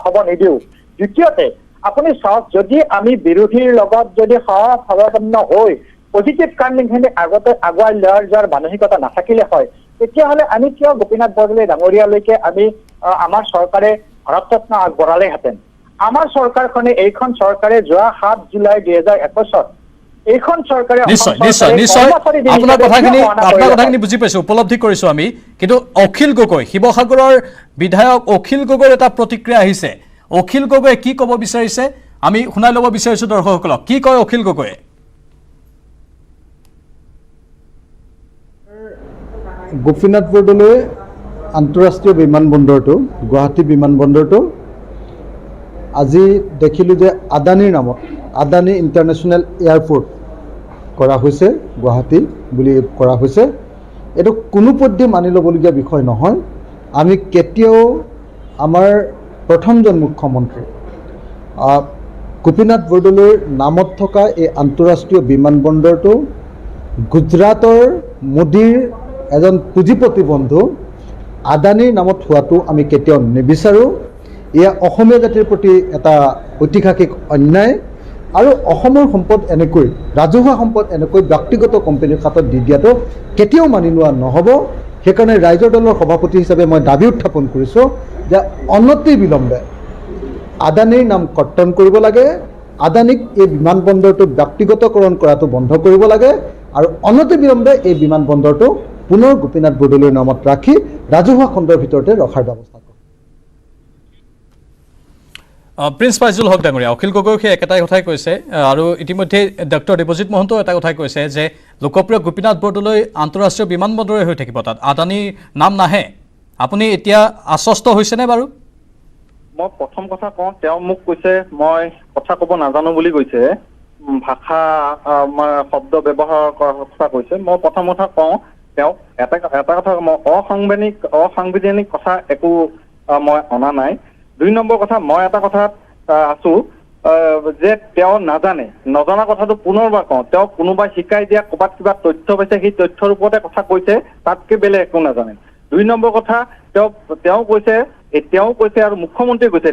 হ'ব নিদিওঁ দ্বিতীয়তে আপুনি চাওক যদি আমি বিৰোধীৰ লগত যদি সহভাৱাপন্ন হৈ পজিটিভ কামখিনি আগতে আগুৱাই যোৱাৰ মানসিকতা নাথাকিলে হয় তেতিয়াহ'লে আমি কিয় গোপীনাথ বৰদলৈ ডাঙৰীয়ালৈকে আমি আমাৰ চৰকাৰে ভাৰতৰত্ন আগবঢ়ালেহেঁতেন আমাৰ চৰকাৰখনে এইখন চৰকাৰে যোৱা 7 জুলাই 2021 এইখন চৰকাৰে নিশ্চয় আপোনাৰ কথাখিনি বুজি পাইছো উপলব্ধি কৰিছো আমি কিন্তু অখিল গগৈ শিৱসাগৰৰ বিধায়ক অখিল গগৈৰ এটা প্ৰতিক্ৰিয়া আহিছে অখিল গগৈয়ে কি ক'ব বিচাৰিছে আমি শুনাই ল'ব বিচাৰিছো দৰ্শকসকলক কি কয় অখিল গগৈয়ে গোপীনাথ বৰদলৈ আন্তঃৰাষ্ট্ৰীয় বিমানবন্দৰটো গুৱাহাটী বিমানবন্দৰটো আজি দেখিলোঁ যে আদানীৰ নামত আদানী ইণ্টাৰনেশ্যনেল এয়াৰপৰ্ট কৰা হৈছে গুৱাহাটী বুলি কৰা হৈছে এইটো কোনোপধ্যে মানি ল'বলগীয়া বিষয় নহয় আমি কেতিয়াও আমাৰ প্ৰথমজন মুখ্যমন্ত্ৰী গোপীনাথ বৰদলৈৰ নামত থকা এই আন্তঃৰাষ্ট্ৰীয় বিমানবন্দৰটো গুজৰাটৰ মোদীৰ এজন পুঁজিপতি বন্ধু আদানীৰ নামত হোৱাটো আমি কেতিয়াও নিবিচাৰোঁ এয়া অসমীয়া জাতিৰ প্ৰতি এটা ঐতিহাসিক অন্যায় আৰু অসমৰ সম্পদ এনেকৈ ৰাজহুৱা সম্পদ এনেকৈ ব্যক্তিগত কোম্পানীৰ হাতত দি দিয়াটো কেতিয়াও মানি লোৱা নহ'ব সেইকাৰণে ৰাইজৰ দলৰ সভাপতি হিচাপে মই দাবী উত্থাপন কৰিছোঁ যে অনতি বিলম্বে আদানীৰ নাম কৰ্তন কৰিব লাগে আদানীক এই বিমানবন্দৰটো ব্যক্তিগতকৰণ কৰাটো বন্ধ কৰিব লাগে আৰু অনতি বিলম্বে এই বিমানবন্দৰটো পুনৰ গোপীনাথ বৰদলৈৰ নামত ৰাখি ৰাজহুৱা খণ্ডৰ ভিতৰতে ৰখাৰ ব্যৱস্থা কৰে প্ৰিন্স ফাইজুল হক ডাঙৰীয়া অখিল গগৈ সেই একেটাই কথাই কৈছে আৰু ইতিমধ্যে ডক্টৰ দেৱজিৎ মহন্ত এটা কথাই কৈছে যে লোকপ্ৰিয় গোপীনাথ বৰদলৈ আন্তঃৰাষ্ট্ৰীয় বিমানবন্দৰে হৈ থাকিব তাত আদানী নাম নাহে আপুনি এতিয়া আশ্বস্ত হৈছেনে বাৰু মই প্ৰথম কথা কওঁ তেওঁ মোক কৈছে মই কথা ক'ব নাজানো বুলি কৈছে ভাষা শব্দ ব্যৱহাৰ কৰাৰ কথা কৈছে মই প্ৰথম কথা কওঁ তেওঁ এটা কথা মই অসাংবিধানিক কথা একো মই অনা নাই 2 নম্বৰ কথা মই এটা কথাত আছো যে তেওঁ নাজানে নজনা কথাটো পুনৰবাৰ কওঁ তেওঁ কোনোবাই শিকাই দিয়া ক'ৰবাত কিবা তথ্য পাইছে সেই তথ্যৰ ওপৰতে কথা কৈছে তাতকৈ বেলেগ একো নাজানে 2 নম্বৰ কথা তেওঁ কৈছে আৰু মুখ্যমন্ত্ৰীয়ে কৈছে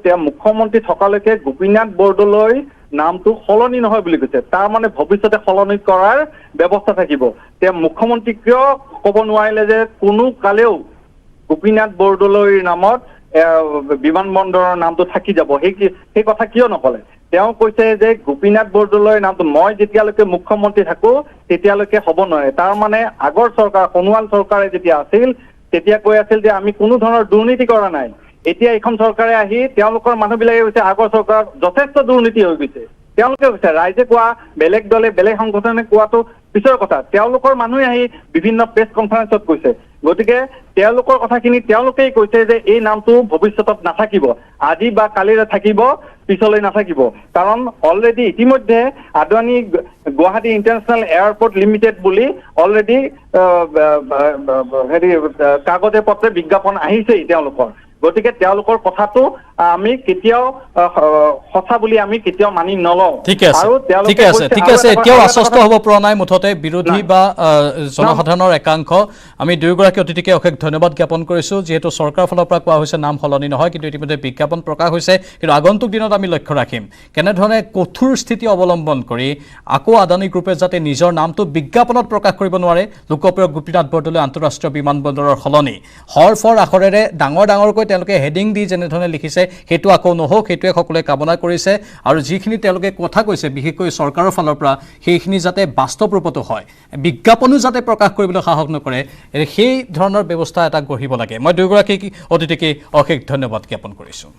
তেওঁ মুখ্যমন্ত্ৰী থকালৈকে গোপীনাথ বৰদলৈ নামটো সলনি নহয় বুলি কৈছে তাৰ মানে ভৱিষ্যতে সলনি কৰাৰ ব্যৱস্থা থাকিব তেওঁ মুখ্যমন্ত্ৰী কিয় ক'ব নোৱাৰিলে যে কোনো কালেও গোপীনাথ বৰদলৈৰ নামত বিমানবন্দৰৰ নামটো থাকি যাব সেই কথা কিয় নকলে তেওঁ কৈছে যে গোপীনাথ বৰদলৈৰ নামটো মই যেতিয়ালৈকে মুখ্যমন্ত্ৰী থাকো তেতিয়ালৈকে হ'ব নোৱাৰে। তাৰ মানে আগৰ চৰকাৰ সোণোৱাল চৰকাৰে যেতিয়া আছিল তেতিয়া কৈ আছিল যে আমি কোনো ধৰণৰ দুৰ্নীতি কৰা নাই। এতিয়া এইখন চৰকাৰে আহি তেওঁলোকৰ মানুহবিলাকে কৈছে আগৰ চৰকাৰত যথেষ্ট দুৰ্নীতি হৈ গৈছে। তেওঁলোকে কৈছে, ৰাইজে কোৱা, বেলেগ দলে বেলেগ সংগঠনে কোৱাটো পিছৰ কথা, তেওঁলোকৰ মানুহে আহি বিভিন্ন প্ৰেছ কনফাৰেন্সত কৈছে। গতিকে তেওঁলোকৰ কথাখিনি তেওঁলোকেই কৈছে যে এই নামটো ভৱিষ্যতত নাথাকিব, আজি বা কালিৰে থাকিব, পিছলৈ নাথাকিব। কাৰণ অলৰেডি ইতিমধ্যে Adani Guwahati international airport limited বুলি অলৰেডি কাগজে পত্ৰে বিজ্ঞাপন আহিছেই তেওঁলোকৰ। গতিকে তেওঁলোকৰ কথাটো আমি কেতিয়াও সঁচা বুলি আমি কেতিয়াও মানি নলওঁ। ঠিক আছে এতিয়াও আশ্বস্ত হ'ব পৰা নাই মুঠতে বিৰোধী বা জনসাধাৰণৰ একাংশ। আমি দুয়োগৰাকী অতিথিকে অশেষ ধন্যবাদ জ্ঞাপন কৰিছোঁ, যিহেতু চৰকাৰৰ ফালৰ পৰা কোৱা হৈছে নাম সলনি নহয়, কিন্তু ইতিমধ্যে বিজ্ঞাপন প্ৰকাশ হৈছে। কিন্তু আগন্তুক দিনত আমি লক্ষ্য ৰাখিম কেনেধৰণে কঠোৰ স্থিতি অৱলম্বন কৰি আকৌ আদানী গ্ৰুপে যাতে নিজৰ নামটো বিজ্ঞাপনত প্ৰকাশ কৰিব নোৱাৰে। লোকপ্ৰিয় গোপীনাথ বৰদলৈ আন্তঃৰাষ্ট্ৰীয় বিমানবন্দৰৰ সলনি হৰফৰ আখৰেৰে ডাঙৰকৈ তেওঁলোকে হেডিং দি যেনেধৰণে লিখিছে সেইটো আকৌ নহওক, সেইটোৱে সকলোৱে কামনা কৰিছে। আৰু যিখিনি তেওঁলোকে কথা কৈছে বিশেষকৈ চৰকাৰৰ ফালৰ পৰা সেইখিনি যাতে বাস্তৱ ৰূপতো হয়, বিজ্ঞাপনো যাতে প্ৰকাশ কৰিবলৈ সাহস নকৰে, সেই ধৰণৰ ব্যৱস্থা এটা গঢ়িব লাগে। মই দুয়োগৰাকী অতিথিকে অশেষ ধন্যবাদ জ্ঞাপন কৰিছোঁ।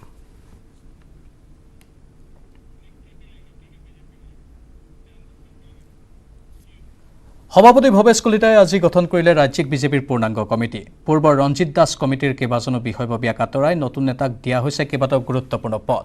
সভাপতি ভৱেশ কলিতাই আজি গঠন কৰিলে ৰাজ্যিক বিজেপিৰ পূৰ্ণাংগ কমিটি। পূৰ্বৰ ৰঞ্জিত দাস কমিটিৰ কেইবাজনো বিষয়ববীয়াক আঁতৰাই নতুন নেতাক দিয়া হৈছে কেইবাটাও গুৰুত্বপূৰ্ণ পদ।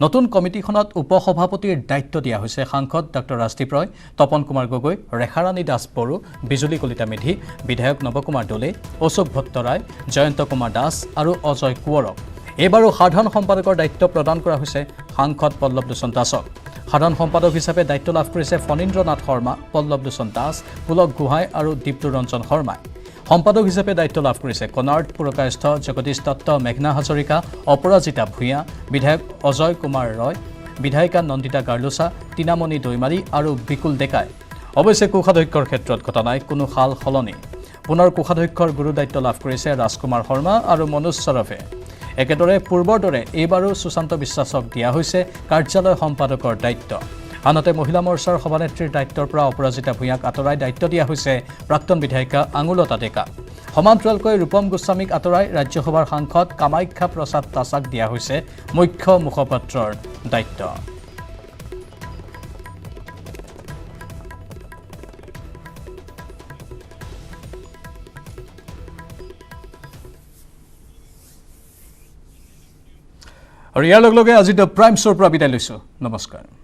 নতুন কমিটিখনত উপসভাপতিৰ দায়িত্ব দিয়া হৈছে সাংসদ ডঃ ৰাজদীপ ৰয়, তপন কুমাৰ গগৈ, ৰেখাৰাণী দাস বড়ো, বিজুলী কলিতা মেধি, বিধায়ক নৱকুমাৰ দলে, অশোক ভট্টৰায়, জয়ন্ত কুমাৰ দাস আৰু অজয় কোঁৱৰক। এইবাৰো সাধাৰণ সম্পাদকৰ দায়িত্ব প্ৰদান কৰা হৈছে সাংসদ পল্লৱ লোচন দাসক। সাধাৰণ সম্পাদক হিচাপে দায়িত্ব লাভ কৰিছে ফণীন্দ্ৰনাথ শৰ্মা, পল্লৱ লোচন দাস, পুলক গোহাঁই আৰু দীপ্তু ৰঞ্জন শৰ্মাই। সম্পাদক হিচাপে দায়িত্ব লাভ কৰিছে কনাৰ্ড পুৰকায়স্থ জগদীশ দত্ত, মেঘনা হাজৰিকা, অপৰাজিতা ভূঞা, বিধায়ক অজয় কুমাৰ ৰয়, বিধায়িকা নন্দিতা গাৰ্লোচা, টিনামণি দৈমাৰী আৰু বিকুল ডেকাই। অৱশ্যে কোষাধ্যক্ষৰ ক্ষেত্ৰত ঘটা নাই কোনো সাল সলনি। পুনৰ কোষাধ্যক্ষৰ গুৰু দায়িত্ব লাভ কৰিছে ৰাজকুমাৰ শৰ্মা আৰু মনোজ চৰফে। একেদৰে পূৰ্বৰ দৰে এইবাৰো সুশান্ত বিশ্বাসক দিয়া হৈছে কাৰ্যালয় সম্পাদকৰ দায়িত্ব। আনহাতে মহিলা মৰ্চাৰ সভানেত্ৰীৰ দায়িত্বৰ পৰা অপৰাজিতা ভূঞাক আঁতৰাই দায়িত্ব দিয়া হৈছে প্ৰাক্তন বিধায়িকা আঙুলতা ডেকা। সমান্তৰালকৈ ৰূপম গোস্বামীক আঁতৰাই ৰাজ্যসভাৰ সাংসদ কামাখ্যা প্ৰসাদ তাছাক দিয়া হৈছে মুখ্য মুখপাত্ৰৰ দায়িত্ব। আৰু ইয়াৰ লগে লগে আজি দ্য প্ৰাইম শ্ব'ৰ পৰা বিদায় লৈছোঁ। নমস্কাৰ।